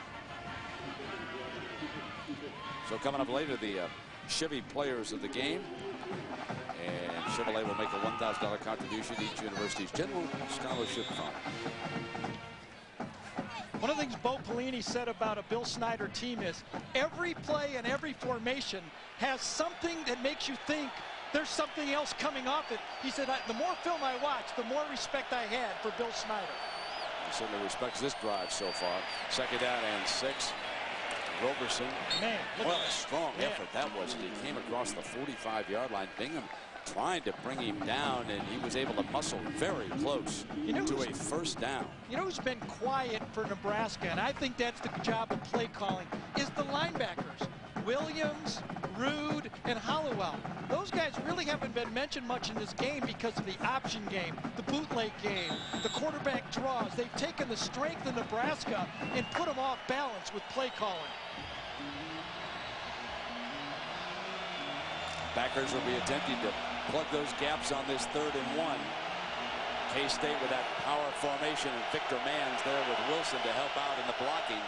Speaker 1: So coming up later, the Chevy players of the game. And Chevrolet will make a $1,000 contribution to each university's general scholarship fund.
Speaker 3: One of the things Bo Pelini said about a Bill Snyder team is every play and every formation has something that makes you think there's something else coming off it. He said, the more film I watched, the more respect I had for Bill Snyder.
Speaker 1: He certainly respects this drive so far. 2nd down and 6. Roberson.
Speaker 3: Man,
Speaker 1: what a strong effort that was. He came across the 45-yard line. Bingham trying to bring him down, and he was able to muscle very close to a 1st down.
Speaker 3: You know who's been quiet for Nebraska, and I think that's the job of play calling, is the linebackers. Williams, Rude, and Hollowell. Those guys really haven't been mentioned much in this game because of the option game, the bootleg game, the quarterback draws. They've taken the strength of Nebraska and put them off balance with play calling.
Speaker 1: Backers will be attempting to plug those gaps on this 3rd and 1. K-State with that power formation, and Victor Mann's there with Wilson to help out in the blocking.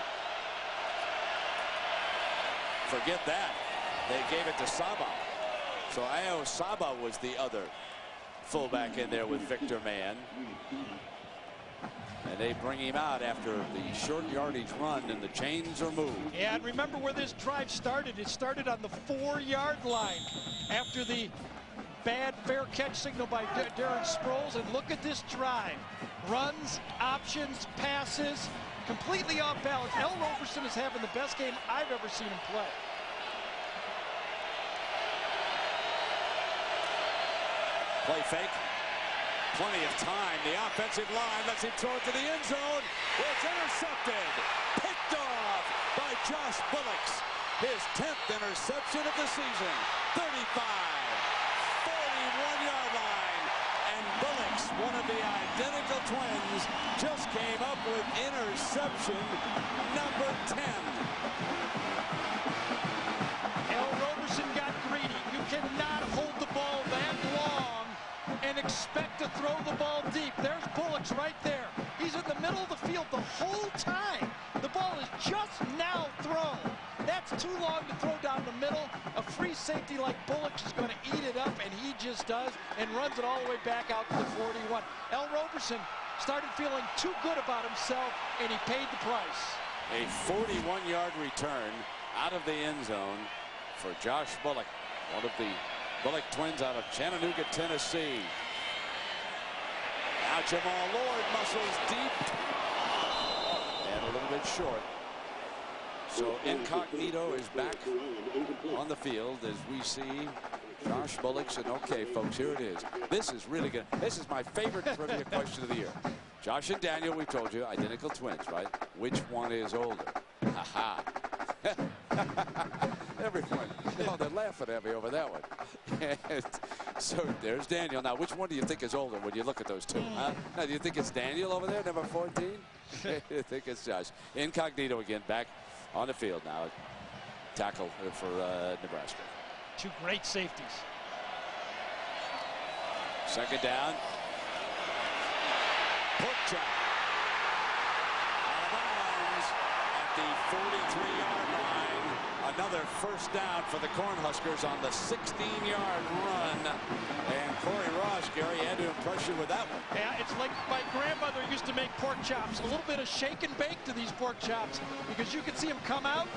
Speaker 1: Forget that. They gave it to Saba. So Ayo Saba was the other fullback in there with Victor Mann. And they bring him out after the short yardage run, and the chains are moved.
Speaker 3: Yeah, and remember where this drive started. It started on the 4-yard line after the bad fair catch signal by Darren Sproles. And look at this drive. Runs, options, passes, completely off balance. Al Roberson is having the best game I've ever seen him play.
Speaker 1: Play fake. Plenty of time. The offensive line lets him throw it to the end zone. It's intercepted. Picked off by Josh Bullocks. His 10th interception of the season. 35. 41-yard line. And Bullocks, one of the identical twins, just came up with interception number 10.
Speaker 3: Al Roberson got greedy. You cannot hold the ball that long and expect to throw the ball deep. There's Bullocks right there. He's in the middle of the field the whole time. The ball is just now thrown. That's too long to throw down the middle. A free safety like Bullocks is going to eat it up, and he just does, and runs it all the way back out to the 41. Al Roberson started feeling too good about himself, and he paid the price.
Speaker 1: A 41-yard return out of the end zone for Josh Bullock, one of the Bullock twins out of Chattanooga, Tennessee. Now Jamal Lord muscles deep and a little bit short. So Incognito is back on the field as we see Josh Bullocks. And okay, folks, here it is. This is really good. This is my favorite trivia question of the year. Josh and Daniel, we told you, identical twins, right? Which one is older? Ha-ha. Everyone. No, they're laughing at me over that one. So there's Daniel. Now, which one do you think is older when you look at those two? Huh? Now, do you think it's Daniel over there, number 14? I think it's Josh. Incognito again, back on the field now. Tackle for Nebraska.
Speaker 3: Two great safeties.
Speaker 1: 2nd down. Pork chop. Out of bounds at the 43-yard line. Another 1st down for the Cornhuskers on the 16-yard run. And Corey Ross, Gary, had to impress you with that one.
Speaker 3: Yeah, it's like my grandmother used to make pork chops. A little bit of shake and bake to these pork chops, because you can see them come out.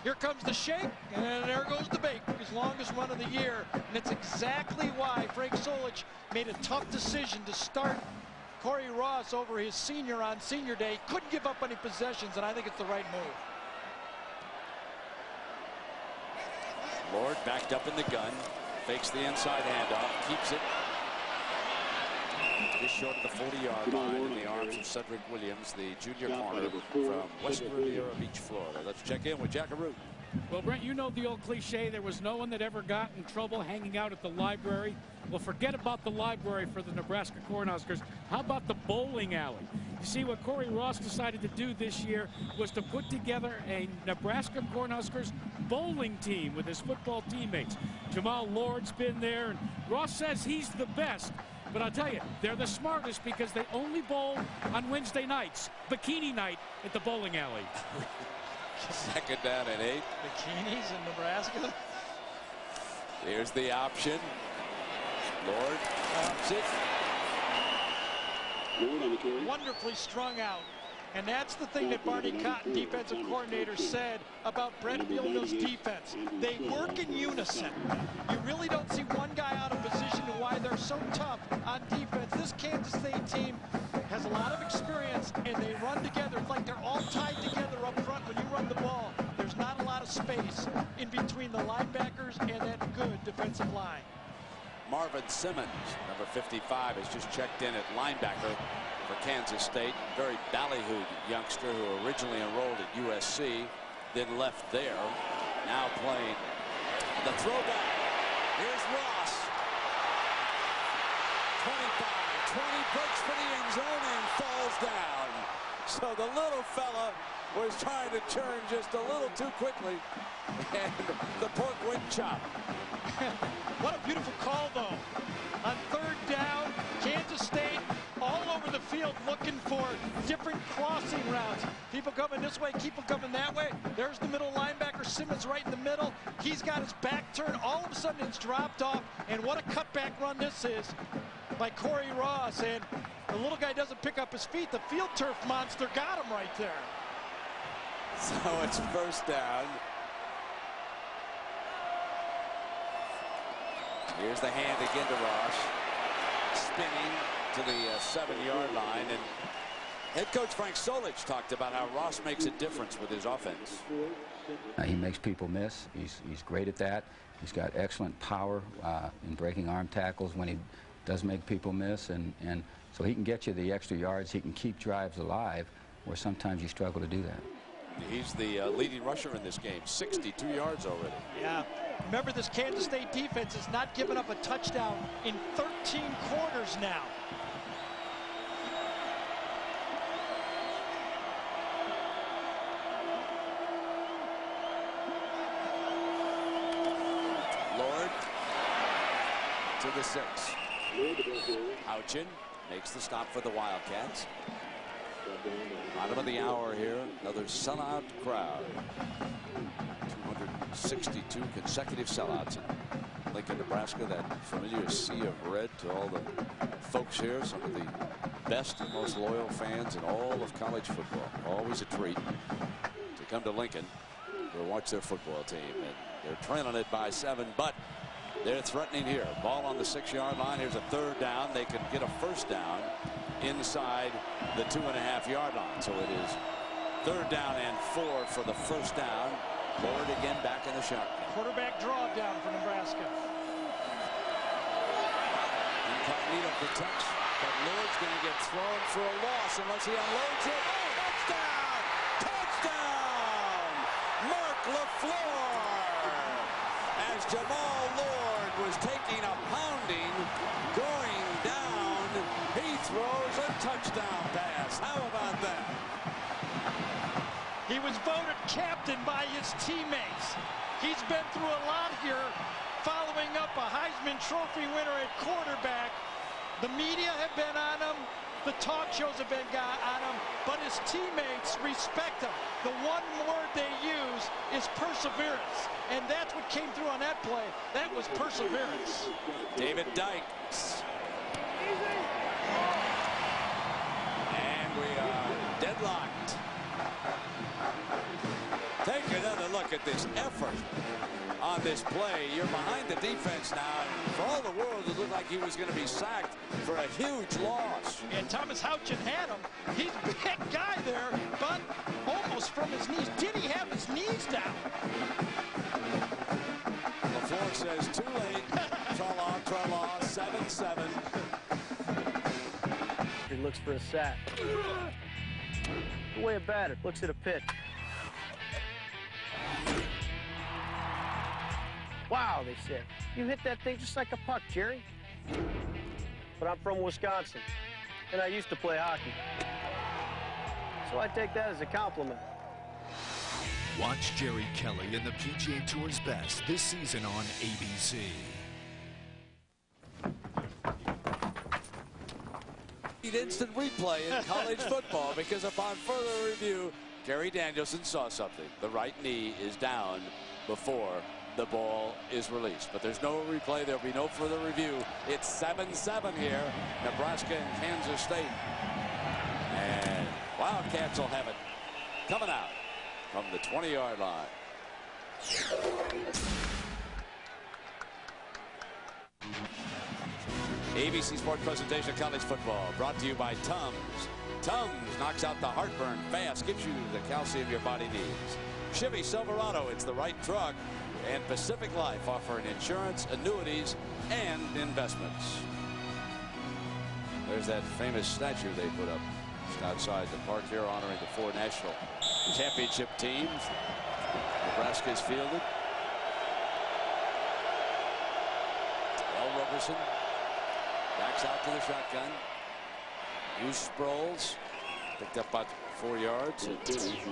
Speaker 3: Here comes the shake, and there goes the bake. His longest run of the year. And it's exactly why Frank Solich made a tough decision to start Corey Ross over his senior on senior day. Couldn't give up any possessions, and I think it's the right move.
Speaker 1: Lord backed up in the gun, fakes the inside handoff, keeps it just short of the 40-yard line in the arms of Cedric Williams, the junior corner from West Riviera Beach, Florida. Let's check in with Jackaroo.
Speaker 8: Well, Brent, you know the old cliche, there was no one that ever got in trouble hanging out at the library. Well, forget about the library for the Nebraska Cornhuskers. How about the bowling alley? You see, what Corey Ross decided to do this year was to put together a Nebraska Cornhuskers bowling team with his football teammates. Jamal Lord's been there, and Ross says he's the best. But I'll tell you, they're the smartest because they only bowl on Wednesday nights. Bikini night at the bowling alley.
Speaker 1: Second down and 8.
Speaker 3: Bikinis in Nebraska.
Speaker 1: Here's the option. Lord pops it.
Speaker 3: Wonderfully strung out. And that's the thing that Barney Cotton, defensive coordinator, said about Brent Bielema's defense. They work in unison. You really don't see one guy out of position and why they're so tough on defense. This Kansas State team has a lot of experience, and they run together. It's like they're all tied together up front when you run the ball. There's not a lot of space in between the linebackers and that good defensive line.
Speaker 1: Marvin Simmons, number 55, has just checked in at linebacker for Kansas State. Very ballyhooed youngster who originally enrolled at USC, then left there. Now playing the throwback. Here's Ross. 25, 20, breaks for the end zone and falls down. So the little fella was trying to turn just a little too quickly, and the pork went chop.
Speaker 3: What a beautiful call, though. On third down, Kansas State all over the field looking for different crossing routes. People coming this way, people coming that way. There's the middle linebacker, Simmons right in the middle. He's got his back turned. All of a sudden, it's dropped off. And what a cutback run this is by Corey Ross. And the little guy doesn't pick up his feet. The field turf monster got him right there.
Speaker 1: So it's first down. Here's the hand again to Ross. Spinning to the 7-yard line. And head coach Frank Solich talked about how Ross makes a difference with his offense.
Speaker 16: He makes people miss. He's great at that. He's got excellent power in breaking arm tackles when he does make people miss. And so he can get you the extra yards. He can keep drives alive where sometimes you struggle to do that.
Speaker 1: He's the leading rusher in this game, 62 yards already.
Speaker 3: Yeah. Remember, this Kansas State defense has not given up a touchdown in 13 quarters now.
Speaker 1: Lord to the 6. Houchin makes the stop for the Wildcats. Bottom of the hour here, another sellout crowd. 262 consecutive sellouts in Lincoln, Nebraska. That familiar sea of red to all the folks here. Some of the best and most loyal fans in all of college football. Always a treat to come to Lincoln to watch their football team. And they're trailing it by 7, but they're threatening here. Ball on the 6-yard line. Here's a third down. They can get a first down inside the 2.5-yard line. So it is third down and 4 for the first down. Lord again back in the shotgun.
Speaker 3: Quarterback draw down for Nebraska.
Speaker 1: Incognito protects, but Lord's going to get thrown for a loss unless he unloads it. Oh, touchdown! Touchdown! Mark LaFleur! As Jamal Lord was taking a pounding, going down, he throws a touchdown pass. How about that?
Speaker 3: He was voted captain by his teammates. He's been through a lot here, following up a Heisman Trophy winner at quarterback. The media have been on him. The talk shows have been on him. But his teammates respect him. The one word they use is perseverance. And that's what came through on that play. That was perseverance.
Speaker 1: David Dykes. And we are deadlocked. Take another look at this effort on this play. You're behind the defense now. For all the world, it looked like he was going to be sacked for a huge loss.
Speaker 3: And Thomas Houchin had him. He's a big guy there, but almost from his knees. Did he have his knees down?
Speaker 1: book says too late. Tra-la, 7-7.
Speaker 17: He looks for a sack. The way a batter looks at a pitch. Wow, they said. You hit that thing just like a puck, Jerry. But I'm from Wisconsin, and I used to play hockey. So I take that as a compliment.
Speaker 9: Watch Jerry Kelly in the PGA Tour's best this season on ABC.
Speaker 1: Instant replay in college football because upon further review, Gary Danielson saw something. The right knee is down before the ball is released. But there's no replay. There'll be no further review. It's 7-7 here. Nebraska and Kansas State. And Wildcats will have it coming out from the 20-yard line. ABC Sports presentation of college football brought to you by Tums. Tums knocks out the heartburn fast, gives you the calcium your body needs. Chevy Silverado, it's the right truck. And Pacific Life offering insurance, annuities, and investments. There's that famous statue they put up just outside the park here honoring the 4 national championship teams. Nebraska is fielded. Roberson backs out to the shotgun. Hughes Sproles picked up about 4 yards.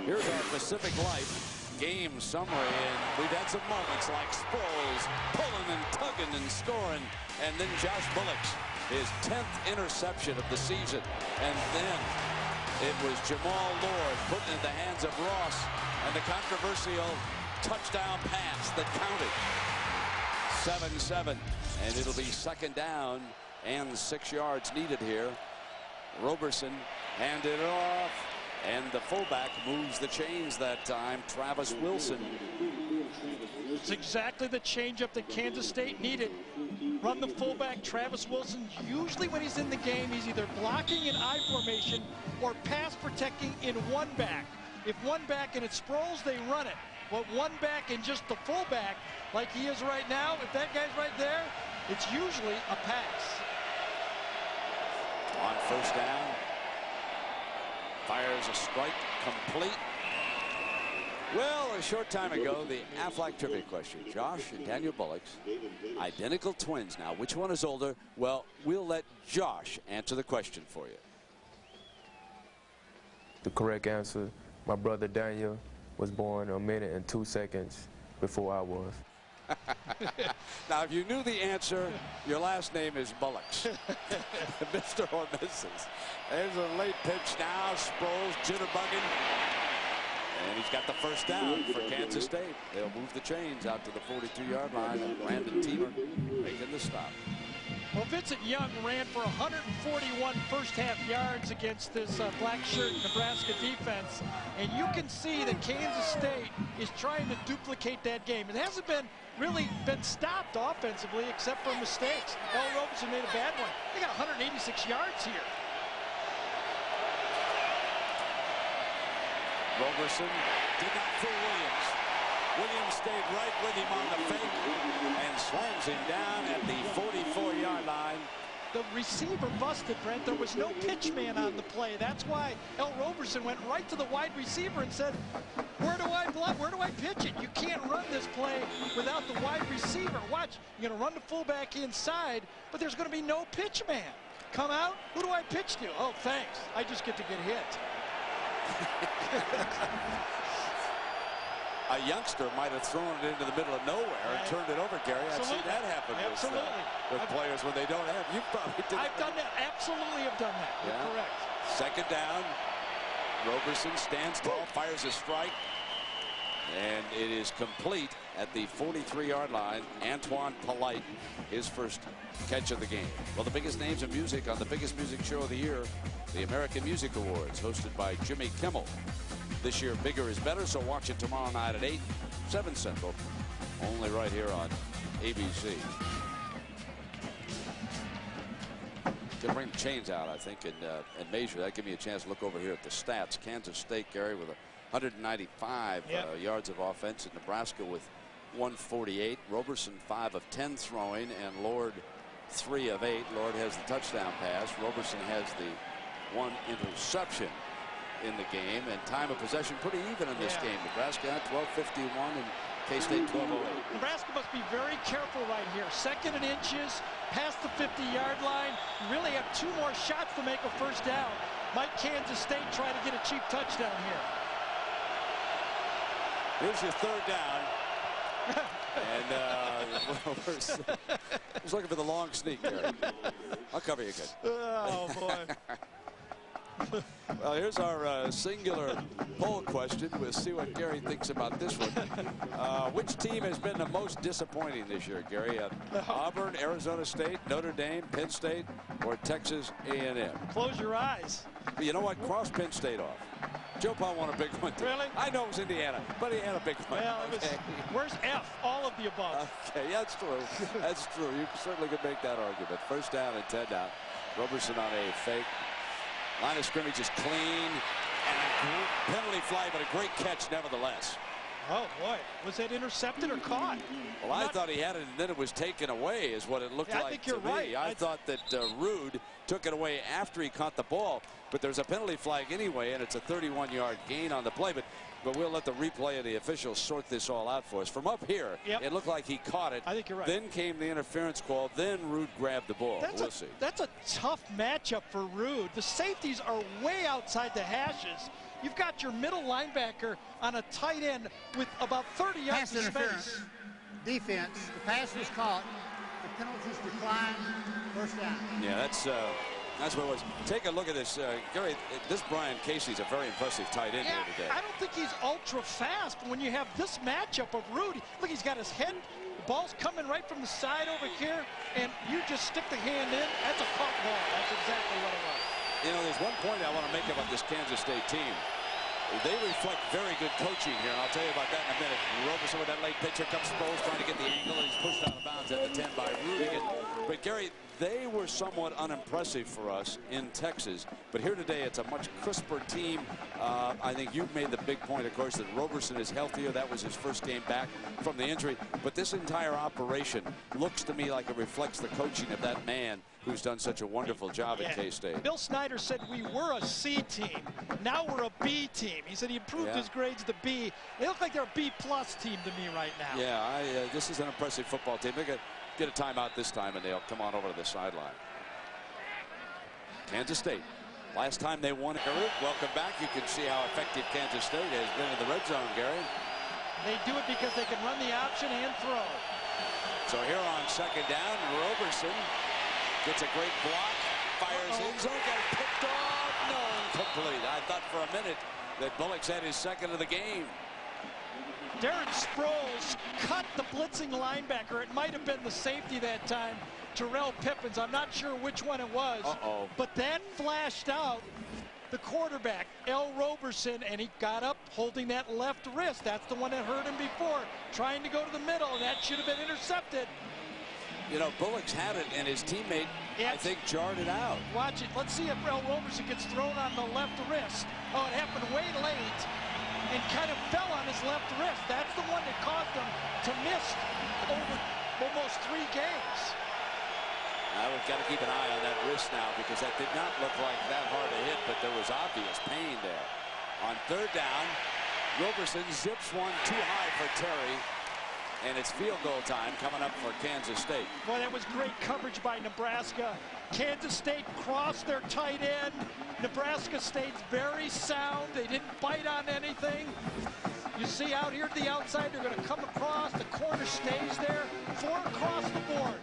Speaker 1: Here's our Pacific Life game summary, and we've had some moments like Sproles pulling and tugging and scoring, and then Josh Bullock's his 10th interception of the season, and then it was Jamal Lord put in the hands of Ross and the controversial touchdown pass that counted. 7-7, and it'll be 2nd down and 6 yards needed here. Roberson handed it off, and the fullback moves the chains that time, Travis Wilson.
Speaker 3: It's exactly the changeup that Kansas State needed. Run the fullback, Travis Wilson. Usually when he's in the game, he's either blocking in I formation or pass protecting in one back. If one back and it's Sproles, they run it. But one back and just the fullback, like he is right now, if that guy's right there, it's usually a pass.
Speaker 1: On 1st down, fires a strike complete. Well, a short time ago, the Aflac trivia question. Josh and Daniel Bullocks, identical twins now. Which one is older? Well, we'll let Josh answer the question for you.
Speaker 2: The correct answer, my brother Daniel was born 1 minute and 2 seconds before I was.
Speaker 1: Now, if you knew the answer, your last name is Bullocks. Mr. or Mrs. There's a late pitch now. Sproles jitterbugging. And he's got the 1st down for Kansas State. They'll move the chains out to the 42-yard line. And Brandon Teemer making the stop.
Speaker 3: Well, Vincent Young ran for 141 first-half yards against this black shirt Nebraska defense. And you can see that Kansas State is trying to duplicate that game. It hasn't really been stopped offensively except for mistakes. L. Roberson made a bad one. They got 186 yards here.
Speaker 1: Roberson digging for Williams. Williams stayed right with him on the fake and slams him down at the 44-yard line.
Speaker 3: The receiver busted, Brent. There was no pitch man on the play. That's why L. Roberson went right to the wide receiver and said, where do I block? Where do I pitch it? You can't run this play without the wide receiver. Watch, you're going to run the fullback inside, but there's going to be no pitch man. Come out, who do I pitch to? Oh, thanks. I just get to get hit.
Speaker 1: A youngster might have thrown it into the middle of nowhere and turned it over, Gary. I've seen that happen with players when they don't have. You probably did.
Speaker 3: I've done that. Absolutely have done that.
Speaker 1: Yeah.
Speaker 3: You're correct.
Speaker 1: 2nd down. Roberson stands tall, fires a strike. And it is complete at the 43-yard line. Antoine Polite, his first catch of the game. Well, the biggest names in music on the biggest music show of the year, the American Music Awards, hosted by Jimmy Kimmel. This year, bigger is better, so watch it tomorrow night at 8, 7 Central, only right here on ABC. Gonna bring the chains out, I think, and measure that. Give me a chance to look over here at the stats. Kansas State, Gary, with 195 yards of offense, and Nebraska with 148. Roberson 5 of 10 throwing, and Lord 3 of 8. Lord has the touchdown pass. Roberson has the 1 interception in the game, and time of possession pretty even in this game. Nebraska 12:51 and K-State 12:08.
Speaker 3: Nebraska must be very careful right here. 2nd and inches, past the 50-yard line. You really have 2 more shots to make a first down. Might Kansas State try to get a cheap touchdown here?
Speaker 1: Here's your 3rd down. And we're just looking for the long sneak there. I'll cover you good.
Speaker 3: Oh, boy.
Speaker 1: Well, here's our singular poll question. We'll see what Gary thinks about this one. Which team has been the most disappointing this year, Gary? Auburn, Arizona State, Notre Dame, Penn State, or Texas A&M?
Speaker 3: Close your eyes.
Speaker 1: But you know what? Cross Penn State off. Joe Paul won a big one.
Speaker 3: Really?
Speaker 1: I know it was Indiana, but he had a big one.
Speaker 3: Well, it was, where's F? All of the above.
Speaker 1: Okay, yeah, that's true. That's true. You certainly could make that argument. 1st down and 10 down. Roberson on a fake. Line of scrimmage is clean, and a penalty flag, but a great catch nevertheless.
Speaker 3: Oh, boy. Was that intercepted or caught?
Speaker 1: Well, I thought he had it, and then it was taken away is what it looked like
Speaker 3: I think
Speaker 1: to
Speaker 3: you're
Speaker 1: me.
Speaker 3: right.
Speaker 1: I thought that Rude took it away after he caught the ball, but there's a penalty flag anyway, and it's a 31-yard gain on the play. But we'll let the replay of the officials sort this all out for us. From up here, it looked like he caught it.
Speaker 3: I think you're right.
Speaker 1: Then came the interference call. Then Rude grabbed the ball. We'll see.
Speaker 3: That's a tough matchup for Rude. The safeties are way outside the hashes. You've got your middle linebacker on a tight end with about 30 yards of space.
Speaker 5: Defense. The pass was caught. The penalties declined. 1st down.
Speaker 1: Yeah, that's what it was. Take a look at this. Gary, this Brian Casey's a very impressive tight end here today.
Speaker 3: I don't think he's ultra fast, but when you have this matchup of Rude, look, he's got his head. The ball's coming right from the side over here, and you just stick the hand in. That's a caught ball. That's exactly what it was.
Speaker 1: You know, there's one point I want to make about this Kansas State team. They reflect very good coaching here, and I'll tell you about that in a minute. Roberson with that late pitcher comes Sproles trying to get the angle, and he's pushed out of bounds at the 10 by Rude again. But, Gary, they were somewhat unimpressive for us in Texas. But here today, it's a much crisper team. I think you've made the big point, of course, that Roberson is healthier. That was his first game back from the injury. But this entire operation looks to me like it reflects the coaching of that man who's done such a wonderful job at K-State.
Speaker 3: Bill Snyder said we were a C team. Now we're a B team. He said he improved his grades to B. They look like they're a B-plus team to me right now.
Speaker 1: Yeah, this is an impressive football team. They get a timeout this time, and they'll come on over to the sideline. Kansas State. Last time they won. Welcome back. You can see how effective Kansas State has been in the red zone, Gary.
Speaker 3: They do it because they can run the option and throw.
Speaker 1: So here on 2nd down, Roberson gets a great block, fires in zone, got it picked off. No, incomplete. I thought for a minute that Bullock's had his 2nd of the game.
Speaker 3: Darren Sproles cut the blitzing linebacker. It might have been the safety that time, Terrell Pippins. I'm not sure which one it was. But that flashed out the quarterback, L. Roberson, and he got up holding that left wrist. That's the one that hurt him before, trying to go to the middle, and that should have been intercepted.
Speaker 1: You know, Bullock's had it, and his teammate, I think, jarred it out.
Speaker 3: Watch it. Let's see if L. Roberson gets thrown on the left wrist. Oh, it happened way late and kind of fell on his left wrist. That's the one that caused him to miss over almost 3 games.
Speaker 1: We've got to keep an eye on that wrist now, because that did not look like that hard a hit, but there was obvious pain there. On 3rd down, Roberson zips one too high for Terry, and it's field goal time coming up for Kansas State.
Speaker 3: Boy, that was great coverage by Nebraska. Kansas State crossed their tight end. Nebraska State's very sound. They didn't bite on anything. You see out here to the outside, they're going to come across. The corner stays there. 4 across the board.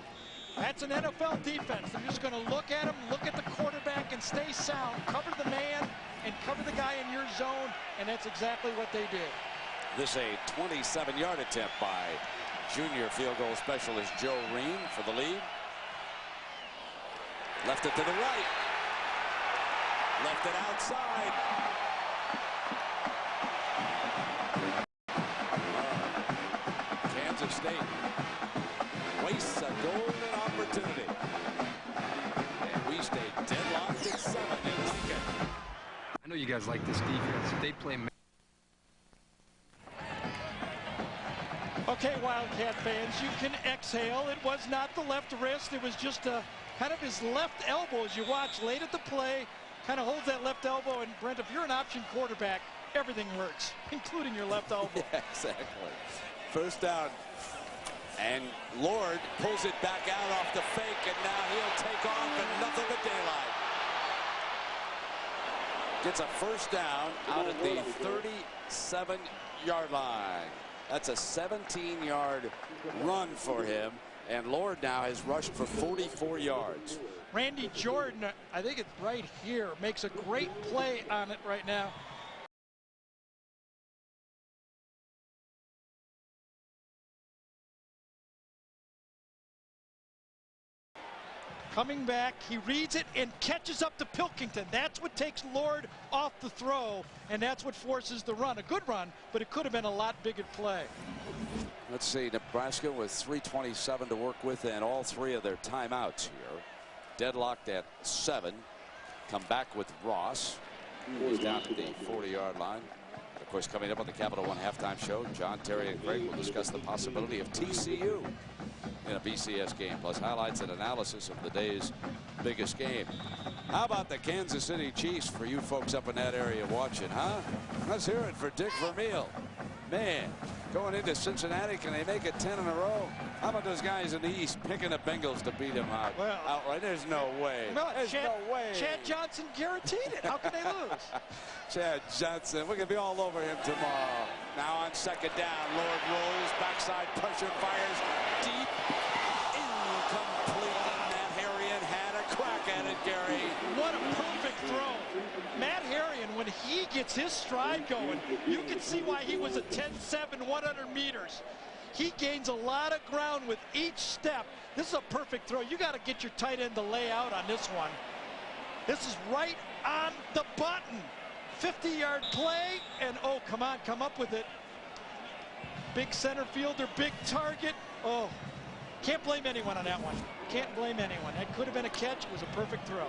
Speaker 3: That's an NFL defense. They're just going to look at him, look at the quarterback, and stay sound. Cover the man and cover the guy in your zone, and that's exactly what they did.
Speaker 1: This a 27-yard attempt by junior field goal specialist Joe Reen for the lead. Left it to the right. Left it outside. Kansas State wastes a golden opportunity. And we stayed deadlocked at 7 in Lincoln.
Speaker 18: I know you guys like this defense. They play.
Speaker 3: Okay, while Wildcat fans, you can exhale. It was not the left wrist. It was just kind of his left elbow as you watch late at the play. Kind of holds that left elbow. And, Brent, if you're an option quarterback, everything hurts, including your left elbow.
Speaker 1: Yeah, exactly. First down. And Lord pulls it back out off the fake, and now he'll take off and nothing but daylight. Gets a first down out at the 37-yard line. That's a 17-yard run for him. And Lord now has rushed for 44 yards.
Speaker 3: Randy Jordan, I think it's right here, makes a great play on it right now. Coming back, he reads it and catches up to Pilkington. That's what takes Lord off the throw, and that's what forces the run. A good run, but it could have been a lot bigger play.
Speaker 1: Let's see, Nebraska with 3:27 to work with and all 3 of their timeouts here. Deadlocked at 7. Come back with Ross. He's down at the 40-yard line. Of course, coming up on the Capital One halftime show, John, Terry, and Greg will discuss the possibility of TCU in a BCS game, plus highlights and analysis of the day's biggest game. How about the Kansas City Chiefs for you folks up in that area watching, huh? Let's hear it for Dick Vermeil. Man, going into Cincinnati, can they make it 10 in a row? How about those guys in the East picking the Bengals to beat them outright? There's no way. There's no way.
Speaker 3: Chad Johnson guaranteed it. How can they lose?
Speaker 1: Chad Johnson, we're going to be all over him tomorrow. Now on second down, Lord rolls, backside pressure, fires deep, incomplete. Matt Harrion had a crack at it, Gary.
Speaker 3: What a perfect throw. Matt Harrion, when he gets his stride going, you can see why he was a 10-7, 100 meters. He gains a lot of ground with each step. This is a perfect throw. You got to get your tight end to lay out on this one. This is right on the button. 50-yard play, and oh, come on, come up with it. Big center fielder, big target. Oh, can't blame anyone on that one. Can't blame anyone. That could have been a catch. It was a perfect throw.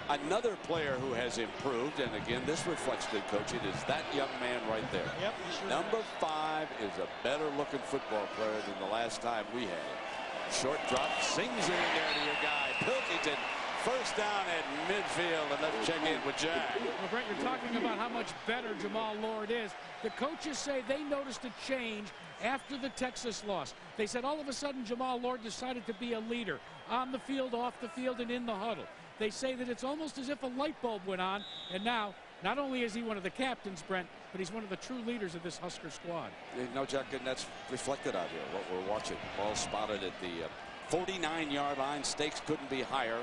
Speaker 1: Another player who has improved, and again, this reflects good coaching, is that young man right there.
Speaker 3: Yep, sure
Speaker 1: Number 5 is a better-looking football player than the last time we had. Short drop, sings it in there to your guy, Pilkington. First down at midfield, and let's check in with Jack.
Speaker 8: Well, Brent, you're talking about how much better Jamal Lord is. The coaches say they noticed a change after the Texas loss. They said all of a sudden Jamal Lord decided to be a leader on the field, off the field, and in the huddle. They say that it's almost as if a light bulb went on, and now not only is he one of the captains, Brent, but he's one of the true leaders of this Husker squad.
Speaker 1: No, Jack, and that's reflected out here, what we're watching. Ball spotted at the 49-yard line. Stakes couldn't be higher.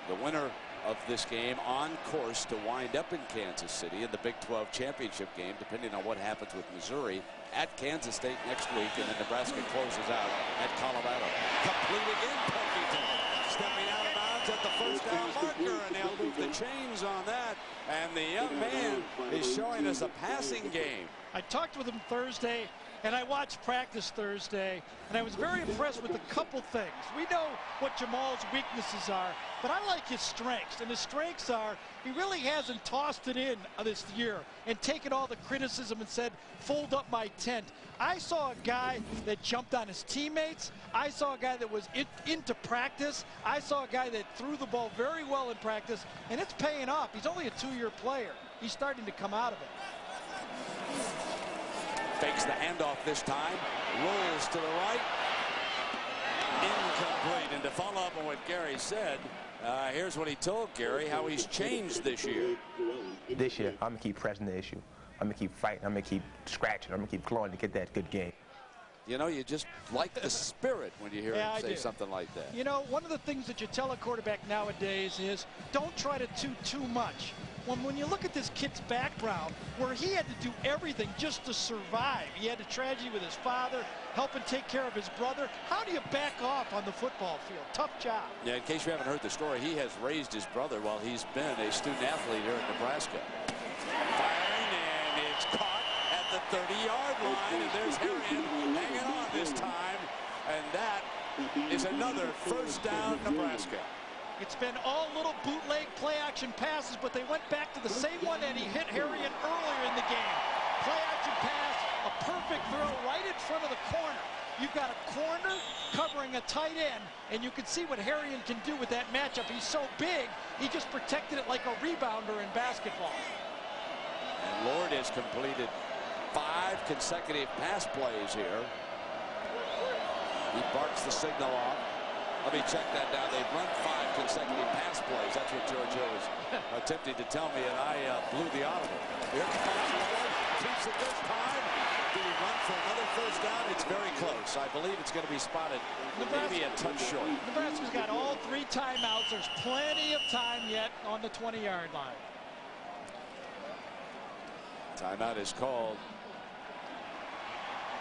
Speaker 1: The winner of this game on course to wind up in Kansas City in the Big 12 championship game, depending on what happens with Missouri, at Kansas State next week, and then Nebraska closes out at Colorado. Complete again, Pilkington. Stepping out of bounds at the first down marker, and they'll move the chains on that. And the young man is showing us a passing game.
Speaker 3: I talked with him Thursday, and I watched practice Thursday, and I was very impressed with a couple things. We know what Jamal's weaknesses are, but I like his strengths. And his strengths are he really hasn't tossed it in this year and taken all the criticism and said, fold up my tent. I saw a guy that jumped on his teammates. I saw a guy that was into practice. I saw a guy that threw the ball very well in practice, and it's paying off. He's only a 2-year player. He's starting to come out of it.
Speaker 1: Fakes the handoff this time, rolls to the right, incomplete. And to follow up on what Gary said, here's what he told Gary, how he's changed this year.
Speaker 2: This year, I'm going to keep pressing the issue. I'm going to keep fighting. I'm going to keep scratching. I'm going to keep clawing to get that good game.
Speaker 1: You know, you just like the spirit when you hear him say something like that.
Speaker 3: You know, one of the things that you tell a quarterback nowadays is don't try to do too much. When you look at this kid's background, where he had to do everything just to survive. He had a tragedy with his father, helping take care of his brother. How do you back off on the football field? Tough job.
Speaker 1: Yeah, in case you haven't heard the story, he has raised his brother while he's been a student athlete here at Nebraska. Firing, and it's caught at the 30-yard line, and there's Harrion hanging on this time, and that is another first down, Nebraska.
Speaker 3: It's been all little bootleg play-action passes, but they went back to the same one, and he hit Harrion earlier in the game. Play-action pass, a perfect throw right in front of the corner. You've got a corner covering a tight end, and you can see what Harrion can do with that matchup. He's so big, he just protected it like a rebounder in basketball.
Speaker 1: And Lord has completed 5 consecutive pass plays here. He barks the signal off. Let me check that down. They've run 5 consecutive pass plays. That's what George Hill was attempting to tell me, and I blew the audible. Here comes Lord. Keeps it this time. Did he run for another first down? It's very close. I believe it's going to be spotted maybe a touch short.
Speaker 3: Nebraska's got all 3 timeouts. There's plenty of time yet on the 20-yard line.
Speaker 1: Timeout is called.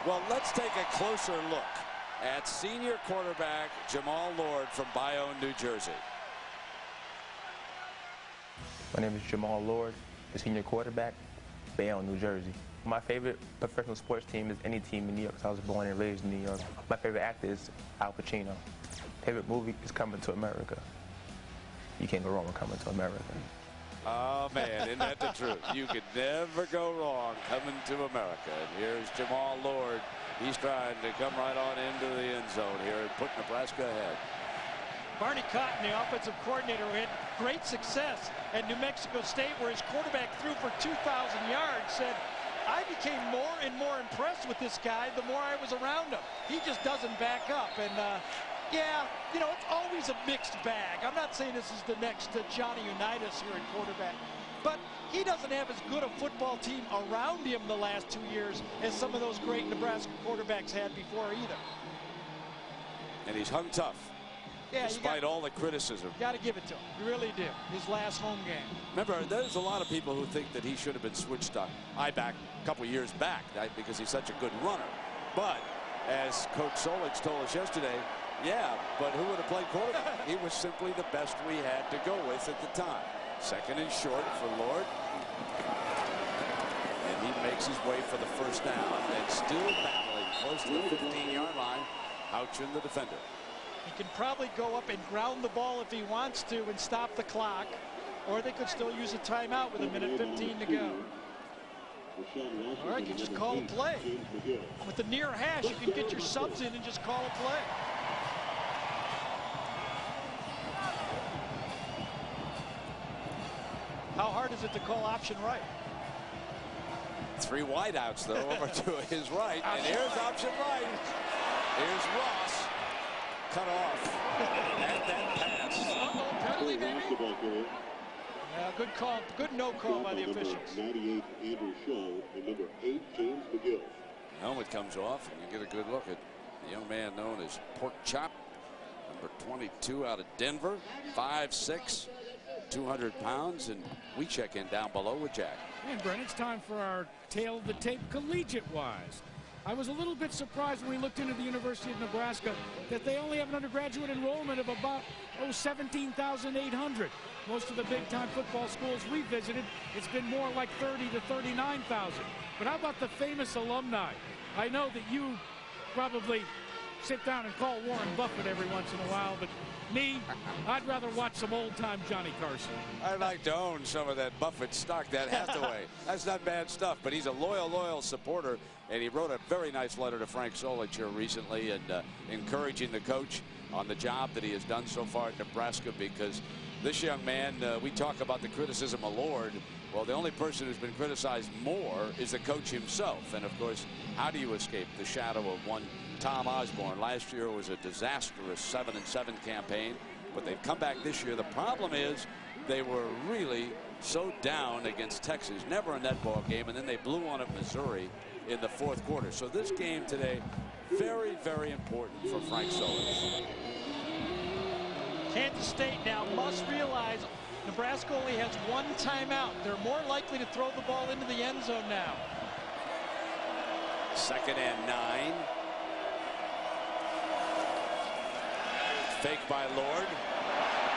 Speaker 1: Well, let's take a closer look at senior quarterback Jamal Lord from Bayonne, New Jersey.
Speaker 2: My name is Jamal Lord, the senior quarterback, Bayonne, New Jersey. My favorite professional sports team is any team in New York, because I was born and raised in New York. My favorite actor is Al Pacino. Favorite movie is Coming to America. You can't go wrong with Coming to America.
Speaker 1: Oh, man, isn't that the truth? You could never go wrong coming to America. And here's Jamal Lord. He's trying to come right on into the end zone here and put Nebraska ahead.
Speaker 3: Barney Cotton, the offensive coordinator, who had great success at New Mexico State, where his quarterback threw for 2,000 yards, said, I became more and more impressed with this guy the more I was around him. He just doesn't back up. And, yeah, you know, it's always a mixed bag. I'm not saying this is the next Johnny Unitas here at quarterback, but he doesn't have as good a football team around him the last 2 years as some of those great Nebraska quarterbacks had before either.
Speaker 1: And he's hung tough.
Speaker 3: Yeah,
Speaker 1: despite all the criticism.
Speaker 3: Got to give it to him. You really do. His last home game.
Speaker 1: Remember, there's a lot of people who think that he should have been switched to I-back a couple years back because he's such a good runner. But as Coach Solich told us yesterday, yeah, but who would have played quarterback? He was simply the best we had to go with at the time. Second and short for Lord. And he makes his way for the first down and still battling close to the 15-yard line. Ouching the defender.
Speaker 3: He can probably go up and ground the ball if he wants to and stop the clock, or they could still use a timeout with 1:15 to go. All right, you just call a play. With the near hash, you can get your subs in and just call a play. How hard is it to call option right?
Speaker 1: 3 wideouts, though, over to his right. And here's option right. Here's Ross. Cut off. And that pass.
Speaker 3: Uh-oh, penalty, baby. Yeah, good call. Good no call by the officials.
Speaker 19: 98, Andrew Shaw, and number 8, James McGill.
Speaker 1: Helmet comes off, and you get a good look at the young man known as Pork Chop, number 22 out of Denver, 5'6", 200 pounds, and we check in down below with Jack.
Speaker 8: And Brent, it's time for our tale of the tape collegiate-wise. I was a little bit surprised when we looked into the University of Nebraska that they only have an undergraduate enrollment of about 17,800. Most of the big-time football schools we visited, it's been more like 30 to 39,000. But how about the famous alumni? I know that you probably sit down and call Warren Buffett every once in a while, but me, I'd rather watch some old-time Johnny Carson.
Speaker 1: I'd like to own some of that Buffett stock, that Hathaway. That's not bad stuff, but he's a loyal supporter, and he wrote a very nice letter to Frank Solich here recently and encouraging the coach on the job that he has done so far at Nebraska, because this young man, we talk about the criticism of Lord. Well, the only person who's been criticized more is the coach himself. And, of course, how do you escape the shadow of one Tom Osborne? Last year was a disastrous 7-7 campaign, but they've come back this year. The problem is they were really so down against Texas, never a net ball game, and then they blew on at Missouri in the fourth quarter. So this game today, very, very important for Frank Solich.
Speaker 3: Kansas State now must realize Nebraska only has 1 timeout. They're more likely to throw the ball into the end zone now.
Speaker 1: 2nd and 9. Fake by Lord.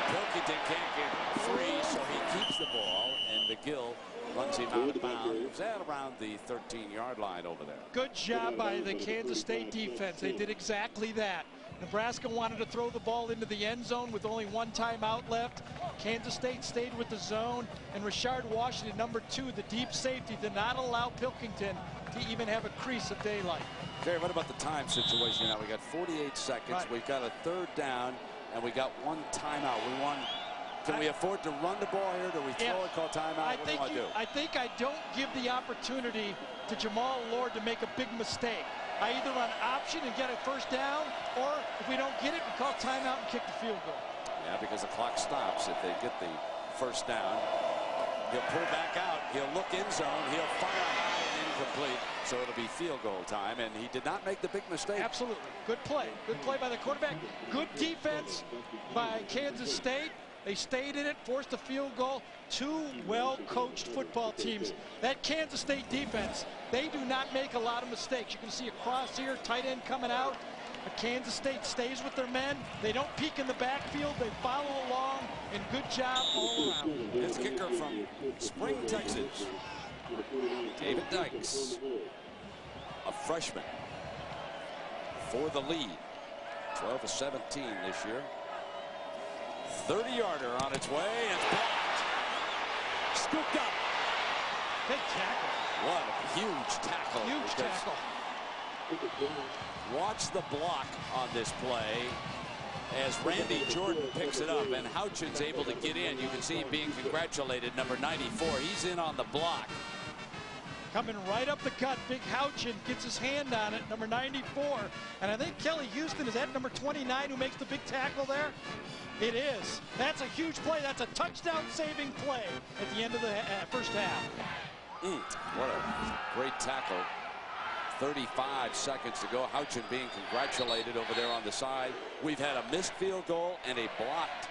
Speaker 1: Pilkington can't get free, so he keeps the ball, and McGill runs him out of bounds. It was at around the 13-yard line over there.
Speaker 3: Good job by the Kansas State defense. They did exactly that. Nebraska wanted to throw the ball into the end zone with only 1 timeout left. Kansas State stayed with the zone, and Rashard Washington, number 2, the deep safety, did not allow Pilkington to even have a crease of daylight.
Speaker 1: Jerry, what about the time situation now? We got 48 seconds.
Speaker 3: Right.
Speaker 1: We've got a 3rd down, and we got 1 timeout. Can we afford to run the ball here? Do we throw it, call timeout? What do you want to do?
Speaker 3: I think I don't give the opportunity to Jamal Lord to make a big mistake. I either run option and get a 1st down, or if we don't get it, we call timeout and kick the field goal.
Speaker 1: Yeah, because the clock stops if they get the 1st down. He'll pull back out. He'll look in zone. He'll fire high and incomplete. So it'll be field goal time. And he did not make the big mistake.
Speaker 3: Absolutely. Good play. Good play by the quarterback. Good defense by Kansas State. They stayed in it, forced a field goal. 2 well-coached football teams. That Kansas State defense, they do not make a lot of mistakes. You can see a cross here, tight end coming out. But Kansas State stays with their men. They don't peek in the backfield. They follow along, and good job all around.
Speaker 1: His kicker from Spring, Texas, David Dykes, a freshman, for the lead. 12 of 17 this year. 30-yarder on its way, and it's blocked. Scooped up.
Speaker 3: Big tackle.
Speaker 1: What a huge tackle.
Speaker 3: Huge tackle.
Speaker 1: Watch the block on this play as Randy Jordan picks it up, and Houchin's able to get in. You can see him being congratulated, number 94. He's in on the block.
Speaker 3: Coming right up the gut, Big Houchin gets his hand on it, number 94. And I think Kelly Houston, is that number 29 who makes the big tackle there? It is. That's a huge play. That's a touchdown-saving play at the end of the 1st half.
Speaker 1: What a great tackle. 35 seconds to go. Houchin being congratulated over there on the side. We've had a missed field goal and a blocked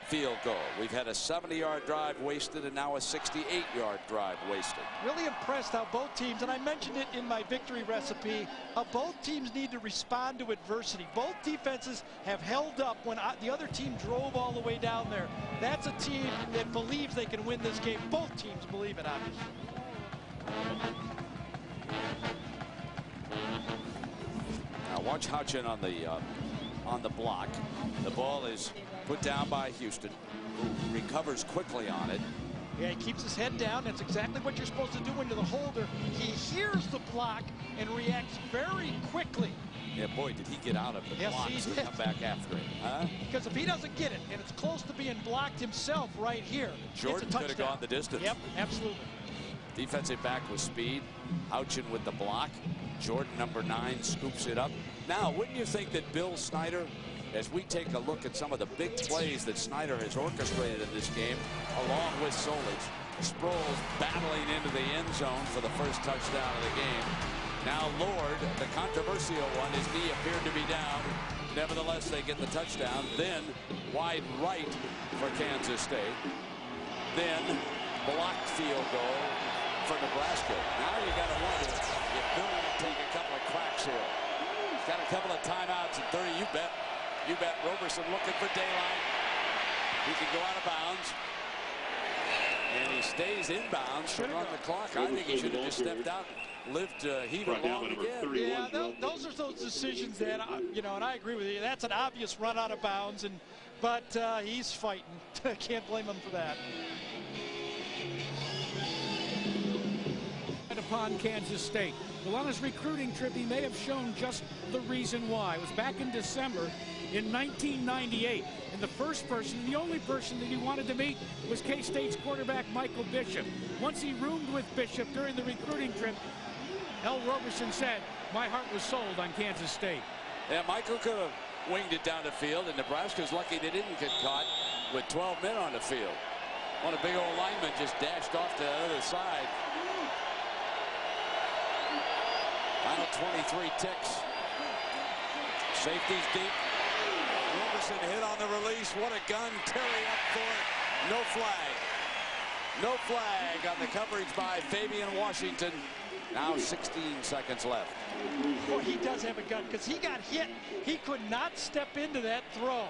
Speaker 1: field goal. We've had a 70-yard drive wasted and now a 68-yard drive wasted.
Speaker 3: Really impressed how both teams, and I mentioned it in my victory recipe, how both teams need to respond to adversity. Both defenses have held up when the other team drove all the way down there. That's a team that believes they can win this game. Both teams believe it, obviously.
Speaker 1: Now watch Houchin on the block. The ball is put down by Houston, who recovers quickly on it.
Speaker 3: Yeah, he keeps his head down. That's exactly what you're supposed to do when you're the holder. He hears the block and reacts very quickly.
Speaker 1: Yeah, boy, did he get out of the block to come back after it, huh?
Speaker 3: Because if he doesn't get it, and it's close to being blocked himself right here,
Speaker 1: Jordan could have gone the distance.
Speaker 3: Yep, absolutely.
Speaker 1: Defensive back with speed. Houchin with the block. Jordan, number 9, scoops it up. Now, wouldn't you think that Bill Snyder, as we take a look at some of the big plays that Snyder has orchestrated in this game, along with Solich, Sproles battling into the end zone for the 1st touchdown of the game. Now Lord, the controversial one, his knee appeared to be down. Nevertheless, they get the touchdown. Then wide right for Kansas State. Then blocked field goal for Nebraska. Now you got to wonder if Bill will take a couple of cracks here. He's got a couple of timeouts and 30. You bet Roberson looking for daylight. He can go out of bounds. And he stays inbounds to run the clock. I think he should have just stepped out and lived to heave it along again.
Speaker 3: Yeah, those are those decisions that, you know, and I agree with you. That's an obvious run out of bounds, but he's fighting. Can't blame him for that.
Speaker 8: Upon Kansas State. Well, on his recruiting trip, he may have shown just the reason why. It was back in December in 1998. And the first person, the only person that he wanted to meet was K-State's quarterback, Michael Bishop. Once he roomed with Bishop during the recruiting trip, L. Roberson said, "My heart was sold on Kansas State."
Speaker 1: Yeah, Michael could have winged it down the field, and Nebraska's lucky they didn't get caught with 12 men on the field. One of the big old linemen just dashed off to the other side. Final 23 ticks. Safety's deep. Roberson hit on the release. What a gun. Terry up for it. No flag. No flag on the coverage by Fabian Washington. Now 16 seconds left.
Speaker 3: Boy, he does have a gun because he got hit. He could not step into that throw.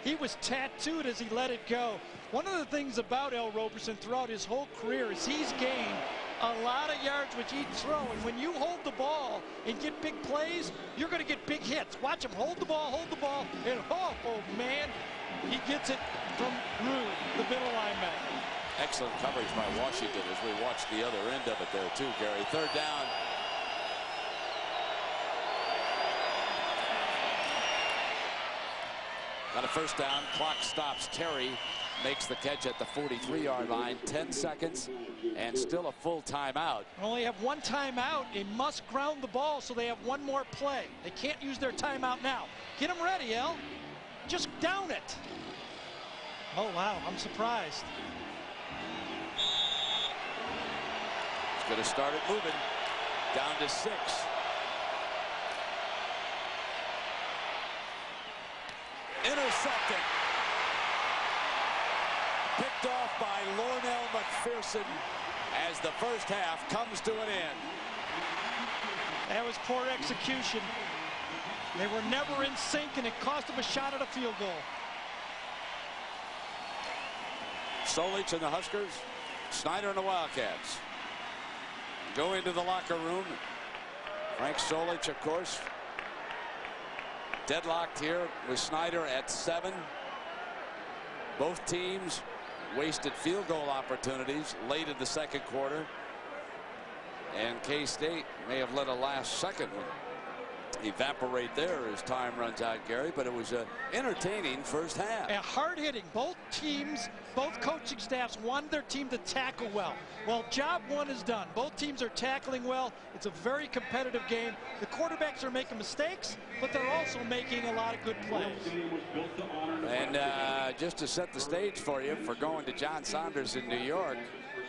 Speaker 3: He was tattooed as he let it go. One of the things about L. Roberson throughout his whole career is he's gained a lot of yards with each throw. And when you hold the ball and get big plays, you're going to get big hits. Watch him hold the ball, and oh man, he gets it from Rude, the middle lineman.
Speaker 1: Excellent coverage by Washington as we watch the other end of it there too, Gary. 3rd down Got a first down. Clock stops. Terry makes the catch at the 43-yard line. 10 seconds and still a full timeout.
Speaker 3: Only have one timeout. They must ground the ball, so they have one more play. They can't use their timeout now. Get them ready, El. Just down it. Oh, wow. I'm surprised.
Speaker 1: It's going to start it moving. Down to 6. Intercepted. Picked off by Lornell McPherson as the first half comes to an end.
Speaker 3: That was poor execution. They were never in sync, and it cost them a shot at a field goal.
Speaker 1: Solich and the Huskers, Snyder and the Wildcats go into the locker room. Frank Solich, of course, deadlocked here with Snyder at 7. Both teams wasted field goal opportunities late in the second quarter. And K-State may have let a last-second one evaporate there as time runs out, Gary, but it was an entertaining first half.
Speaker 3: And hard-hitting. Both teams, both coaching staffs wanted their team to tackle well. Well, job one is done. Both teams are tackling well. It's a very competitive game. The quarterbacks are making mistakes, but they're also making a lot of good plays.
Speaker 1: And just to set the stage for you for going to John Saunders in New York,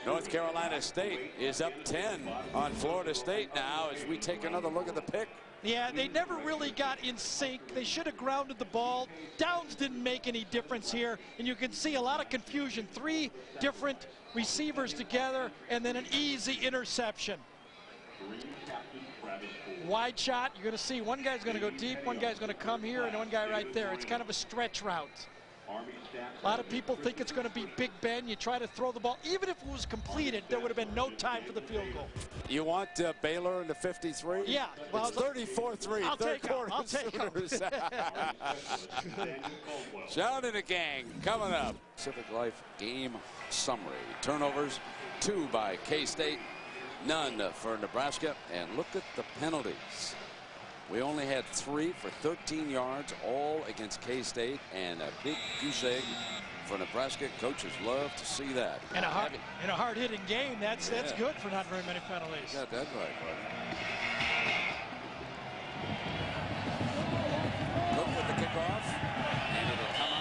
Speaker 1: North Carolina State is up 10 on Florida State now as we take another look at the pick.
Speaker 3: Yeah, they never really got in sync. They should have grounded the ball. Downs didn't make any difference here, and you can see a lot of confusion. 3 different receivers together, and then an easy interception. Wide shot, you're going to see one guy's going to go deep, one guy's going to come here, and one guy right there. It's kind of a stretch route. A lot of people think it's going to be Big Ben. You try to throw the ball. Even if it was completed, there would have been no time for the field goal.
Speaker 1: You want Baylor in the 53?
Speaker 3: Yeah. Well,
Speaker 1: it's 34-3.
Speaker 3: I'll take them.
Speaker 1: Shout in a gang coming up. Pacific Life game summary. Turnovers, 2 by K-State, none for Nebraska. And look at the penalties. We only had 3 for 13 yards, all against K-State, and a big goose egg for Nebraska. Coaches love to see that.
Speaker 3: And a hard-hitting game, that's good for not very many penalties.
Speaker 1: Got that right, buddy. Look at the kickoff, and it'll come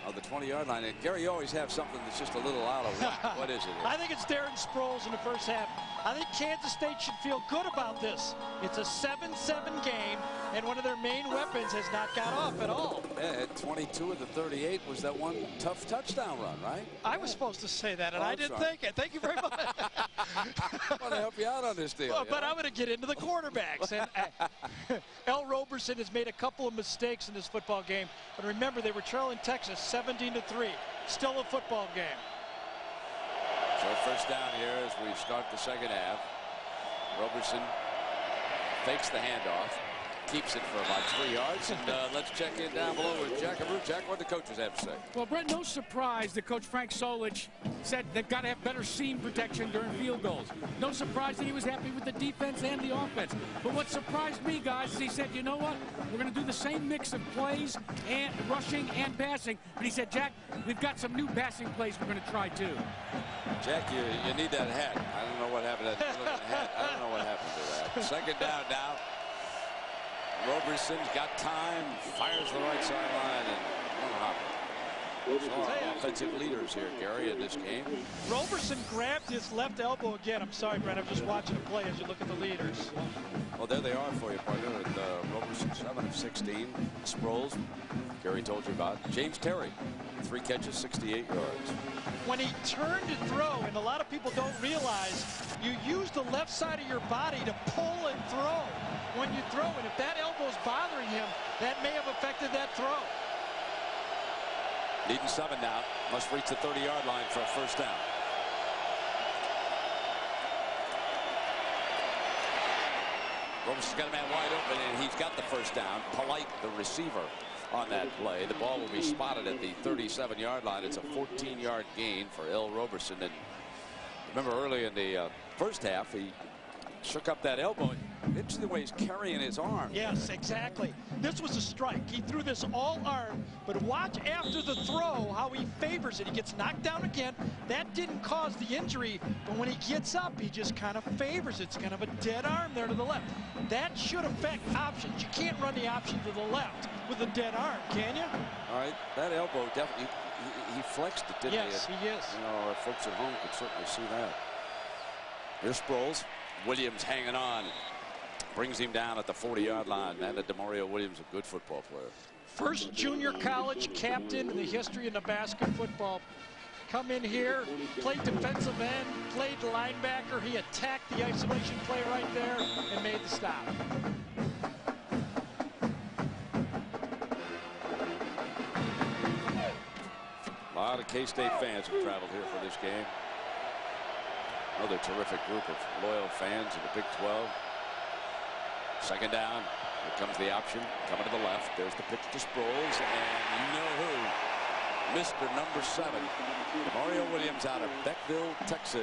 Speaker 1: out of the 20-yard line. And Gary, you always have something that's just a little out of whack. What is it?
Speaker 3: I think it's Darren Sproles in the first half. I think Kansas State should feel good about this. It's a 7-7 game, and one of their main weapons has not got off at all.
Speaker 1: Yeah, 22 of the 38 was that one tough touchdown run, right?
Speaker 3: I was supposed to say that, and I didn't think it. Thank you very much.
Speaker 1: I want to help you out on this deal.
Speaker 3: Well, but I'm going to get into the quarterbacks. And El Roberson has made a couple of mistakes in this football game. But remember, they were trailing Texas 17-3. Still a football game.
Speaker 1: So first down here as we start the second half. Roberson fakes the handoff, keeps it for about 3 yards, and let's check in down below with Jack Abreu. Jack, what the coaches have to say?
Speaker 8: Well, Brett, no surprise that Coach Frank Solich said they've got to have better seam protection during field goals. No surprise that he was happy with the defense and the offense. But what surprised me, guys, is he said, you know what? We're going to do the same mix of plays and rushing and passing. But he said, Jack, we've got some new passing plays we're going to try too.
Speaker 1: Jack, you need that hat. I don't know what happened to that hat. I don't know what happened to that. Second down now. Roberson's got time, fires the right sideline, and one hopper. So offensive leaders here, Gary, in this game.
Speaker 3: Roberson grabbed his left elbow again. I'm sorry, Brent. I'm just watching the play as you look at the leaders.
Speaker 1: Well, there they are for you, partner. With Roberson, 7 of 16. Sproles, Gary told you about. James Terry, 3 catches, 68 yards.
Speaker 3: When he turned to throw, and a lot of people don't realize, you use the left side of your body to pull and throw when you throw. And if that elbow's bothering him, that may have affected that throw.
Speaker 1: Needing 7 now. Must reach the 30-yard line for a first down. Roberson's got a man wide open, and he's got the first down. Polite, the receiver, on that play. The ball will be spotted at the 37-yard line. It's a 14-yard gain for El Roberson. And remember, early in the first half, he shook up that elbow. Interesting the way he's carrying his arm.
Speaker 3: Yes, exactly. This was a strike. He threw this all arm, but watch after the throw how he favors it. He gets knocked down again. That didn't cause the injury, but when he gets up, he just kind of favors it. It's kind of a dead arm there to the left. That should affect options. You can't run the option to the left with a dead arm, can you?
Speaker 1: All right, that elbow definitely, he flexed it, didn't he?
Speaker 3: Yes, he is.
Speaker 1: You know, our folks at home could certainly see that. Here's Sproles. Williams hanging on. Brings him down at the 40-yard line. Man, DeMario Williams, a good football player.
Speaker 3: First junior college captain in the history of Nebraska football. Come in here, played defensive end, played linebacker. He attacked the isolation play right there and made the stop.
Speaker 1: A lot of K-State fans have traveled here for this game. Another terrific group of loyal fans in the Big 12. Second down. Here comes the option. Coming to the left. There's the pitch to Sproles. And you know who? Mr. number 7. DeMario Williams out of Beckville, Texas.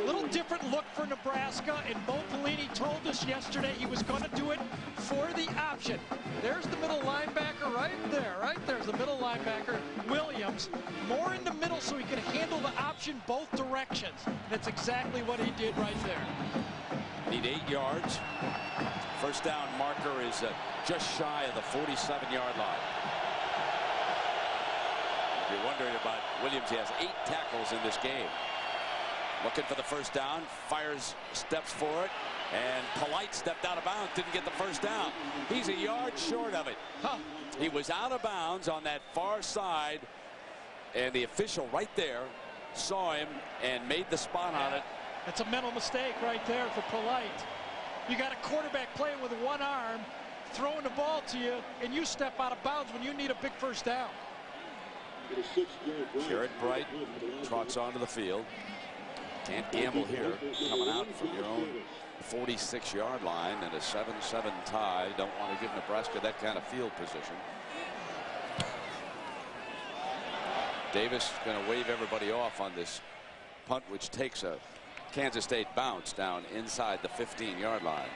Speaker 3: A little different look for Nebraska, and Bo Pelini told us yesterday he was going to do it for the option. There's the middle linebacker right there. Right there's the middle linebacker, Williams. More in the middle so he can handle the option both directions. That's exactly what he did right there.
Speaker 1: Need 8 yards. First down marker is just shy of the 47-yard line. If you're wondering about Williams, he has 8 tackles in this game. Looking for the first down, fires, steps for it, and Polite stepped out of bounds, didn't get the first down. He's a yard short of it. He was out of bounds on that far side, and the official right there saw him and made the spot on it.
Speaker 3: It's a mental mistake right there for Polite. You got a quarterback playing with one arm, throwing the ball to you, and you step out of bounds when you need a big first down.
Speaker 1: Garrett Bright trots onto the field. Can't gamble here. Coming out from your own 46-yard line and a 7-7 tie. Don't want to give Nebraska that kind of field position. Davis is going to wave everybody off on this punt, which takes a Kansas State bounce down inside the 15-yard line.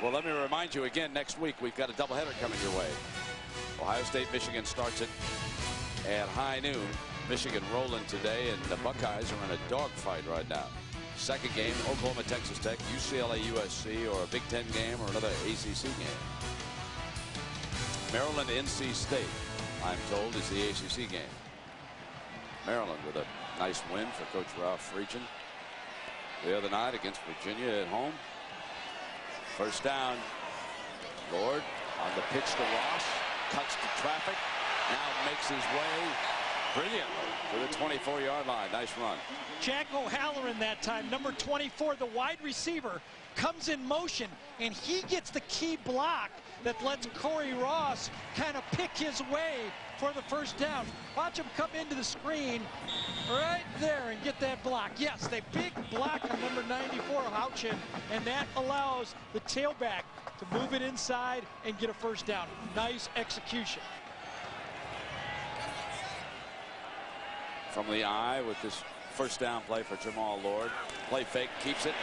Speaker 1: Well, let me remind you again, next week we've got a doubleheader coming your way. Ohio State, Michigan starts it at high noon. Michigan rolling today, and the Buckeyes are in a dogfight right now. Second game, Oklahoma, Texas Tech, UCLA, USC, or a Big Ten game, or another ACC game. Maryland, NC State, I'm told, is the ACC game. Maryland with a nice win for Coach Ralph Friedgen the other night against Virginia at home. First down. Lord on the pitch to Ross, cuts to traffic, now makes his way brilliantly to the 24-yard line. Nice run.
Speaker 3: Jack O'Halloran that time, number 24, the wide receiver, comes in motion, and he gets the key block that lets Corey Ross kind of pick his way for the first down. Watch him come into the screen right there and get that block. Yes, they big block on number 94, Houchin, and that allows the tailback to move it inside and get a first down. Nice execution.
Speaker 1: From the eye with this first down play for Jamal Lord. Play fake, keeps it.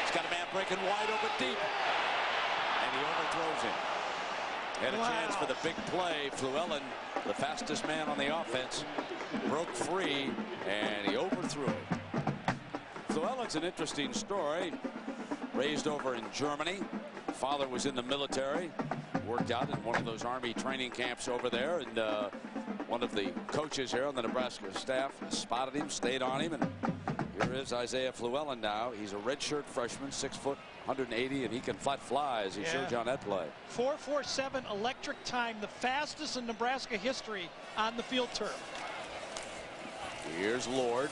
Speaker 1: He's got a man breaking wide open deep. And he overthrows him. Had a chance for the big play. Fluellen, the fastest man on the offense, broke free, and he overthrew it. Fluellen's an interesting story. Raised over in Germany. Father was in the military. Worked out in one of those Army training camps over there, and one of the coaches here on the Nebraska staff spotted him, stayed on him, and here is Isaiah Fluellen now. He's a redshirt freshman, 6 foot, 180, and he can flat fly, as he showed you on that play.
Speaker 3: 4.47 electric time, the fastest in Nebraska history on the field turf.
Speaker 1: Here's Lord.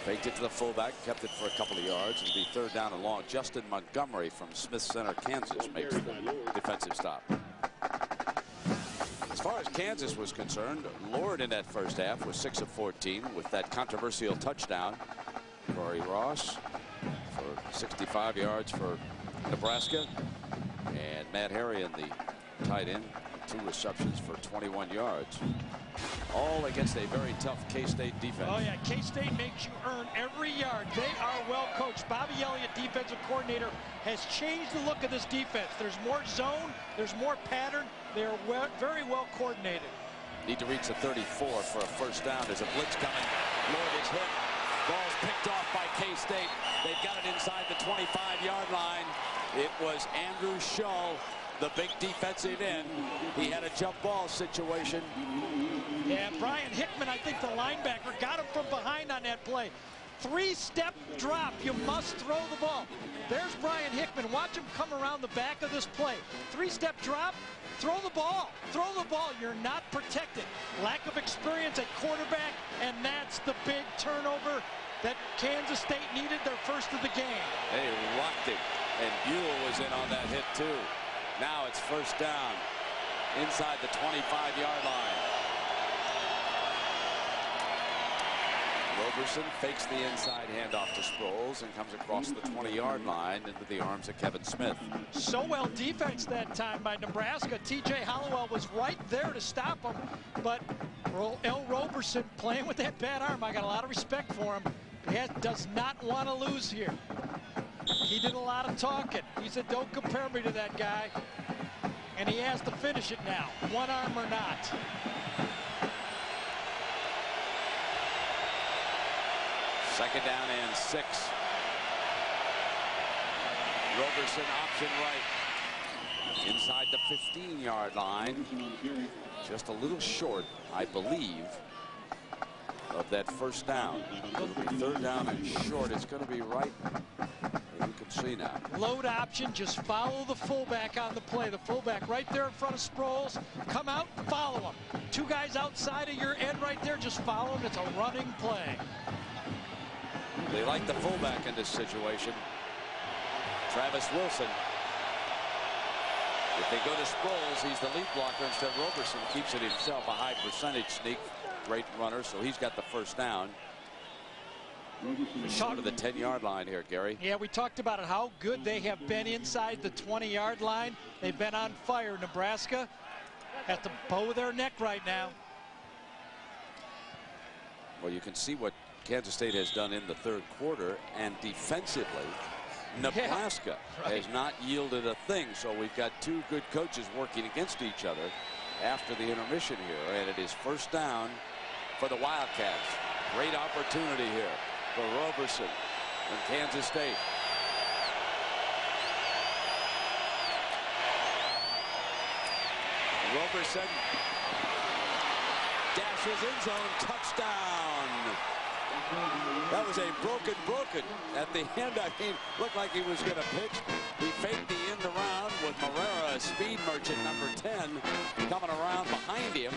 Speaker 1: Faked it to the fullback, kept it for a couple of yards. It'll be third down and long. Justin Montgomery from Smith Center, Kansas, makes the defensive stop. As far as Kansas was concerned, Lord in that first half was 6 of 14 with that controversial touchdown. Corey Ross for 65 yards for Nebraska. And Matt Harrion, the tight end, 2 receptions for 21 yards. All against a very tough K-State defense.
Speaker 3: Oh, yeah. K-State makes you earn every yard. They are well coached. Bobby Elliott, defensive coordinator, has changed the look of this defense. There's more zone. There's more pattern. They are very well coordinated.
Speaker 1: Need to reach the 34 for a first down. There's a blitz coming. Lord is hit. Ball's picked off by K-State. They've got it inside the 25-yard line. It was Andrew Shull, the big defensive end. He had a jump ball situation.
Speaker 3: Yeah, Brian Hickman, I think the linebacker, got him from behind on that play. 3-step drop. You must throw the ball. There's Brian Hickman. Watch him come around the back of this play. 3-step drop. Throw the ball. Throw the ball. You're not protected. Lack of experience at quarterback, and that's the big turnover that Kansas State needed, their first of the game.
Speaker 1: They rocked it, and Buell was in on that hit too. Now it's first down inside the 25-yard line. Roberson fakes the inside handoff to Sproles and comes across the 20-yard line into the arms of Kevin Smith.
Speaker 3: So well defense that time by Nebraska. T.J. Hollowell was right there to stop him, but El Roberson playing with that bad arm. I got a lot of respect for him. He does not want to lose here. He did a lot of talking. He said, don't compare me to that guy. And he has to finish it now, one arm or not.
Speaker 1: Second down and 6. Roberson option right inside the 15-yard line. Just a little short, I believe, of that first down. It'll be third down and short. It's going to be right. You can see now.
Speaker 3: Load option, just follow the fullback on the play. The fullback right there in front of Sproles. Come out, follow him. 2 guys outside of your end right there, just follow him. It's a running play.
Speaker 1: They like the fullback in this situation. Travis Wilson. If they go to Sproles, he's the lead blocker instead of Roberson. Keeps it himself, a high percentage sneak. Great runner, so he's got the first down. Shot of the 10-yard line here, Gary.
Speaker 3: Yeah, we talked about it, how good they have been inside the 20-yard line. They've been on fire. Nebraska at the bow of their neck right now.
Speaker 1: Well, you can see what Kansas State has done in the third quarter, and defensively, Nebraska has not yielded a thing. So we've got 2 good coaches working against each other after the intermission here, and it is first down for the Wildcats. Great opportunity here for Roberson and Kansas State. Roberson dashes in zone, touchdown. That was a broken at the end. I mean, looked like he was going to pitch. He faked the end around with Marrera, speed merchant number 10, coming around behind him.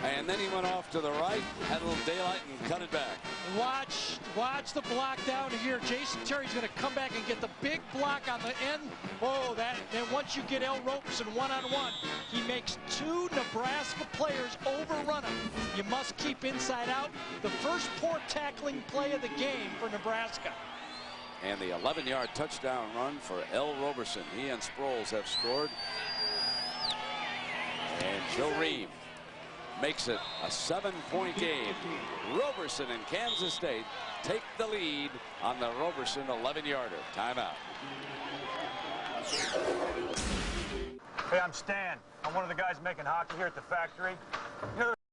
Speaker 1: And then he went off to the right, had a little daylight, and cut it back.
Speaker 3: Watch the block down here. Jason Terry's going to come back and get the big block on the end. Oh, then once you get El Roberson one-on-one, he makes 2 Nebraska players overrun him. You must keep inside out. The first poor tackling play of the game for Nebraska.
Speaker 1: And the 11-yard touchdown run for El Roberson. He and Sproles have scored. And Joe Ream makes it a 7-point game. Roberson and Kansas State take the lead on the Roberson 11-yarder. Timeout.
Speaker 12: Hey, I'm Stan. I'm one of the guys making hockey here at the factory. You know,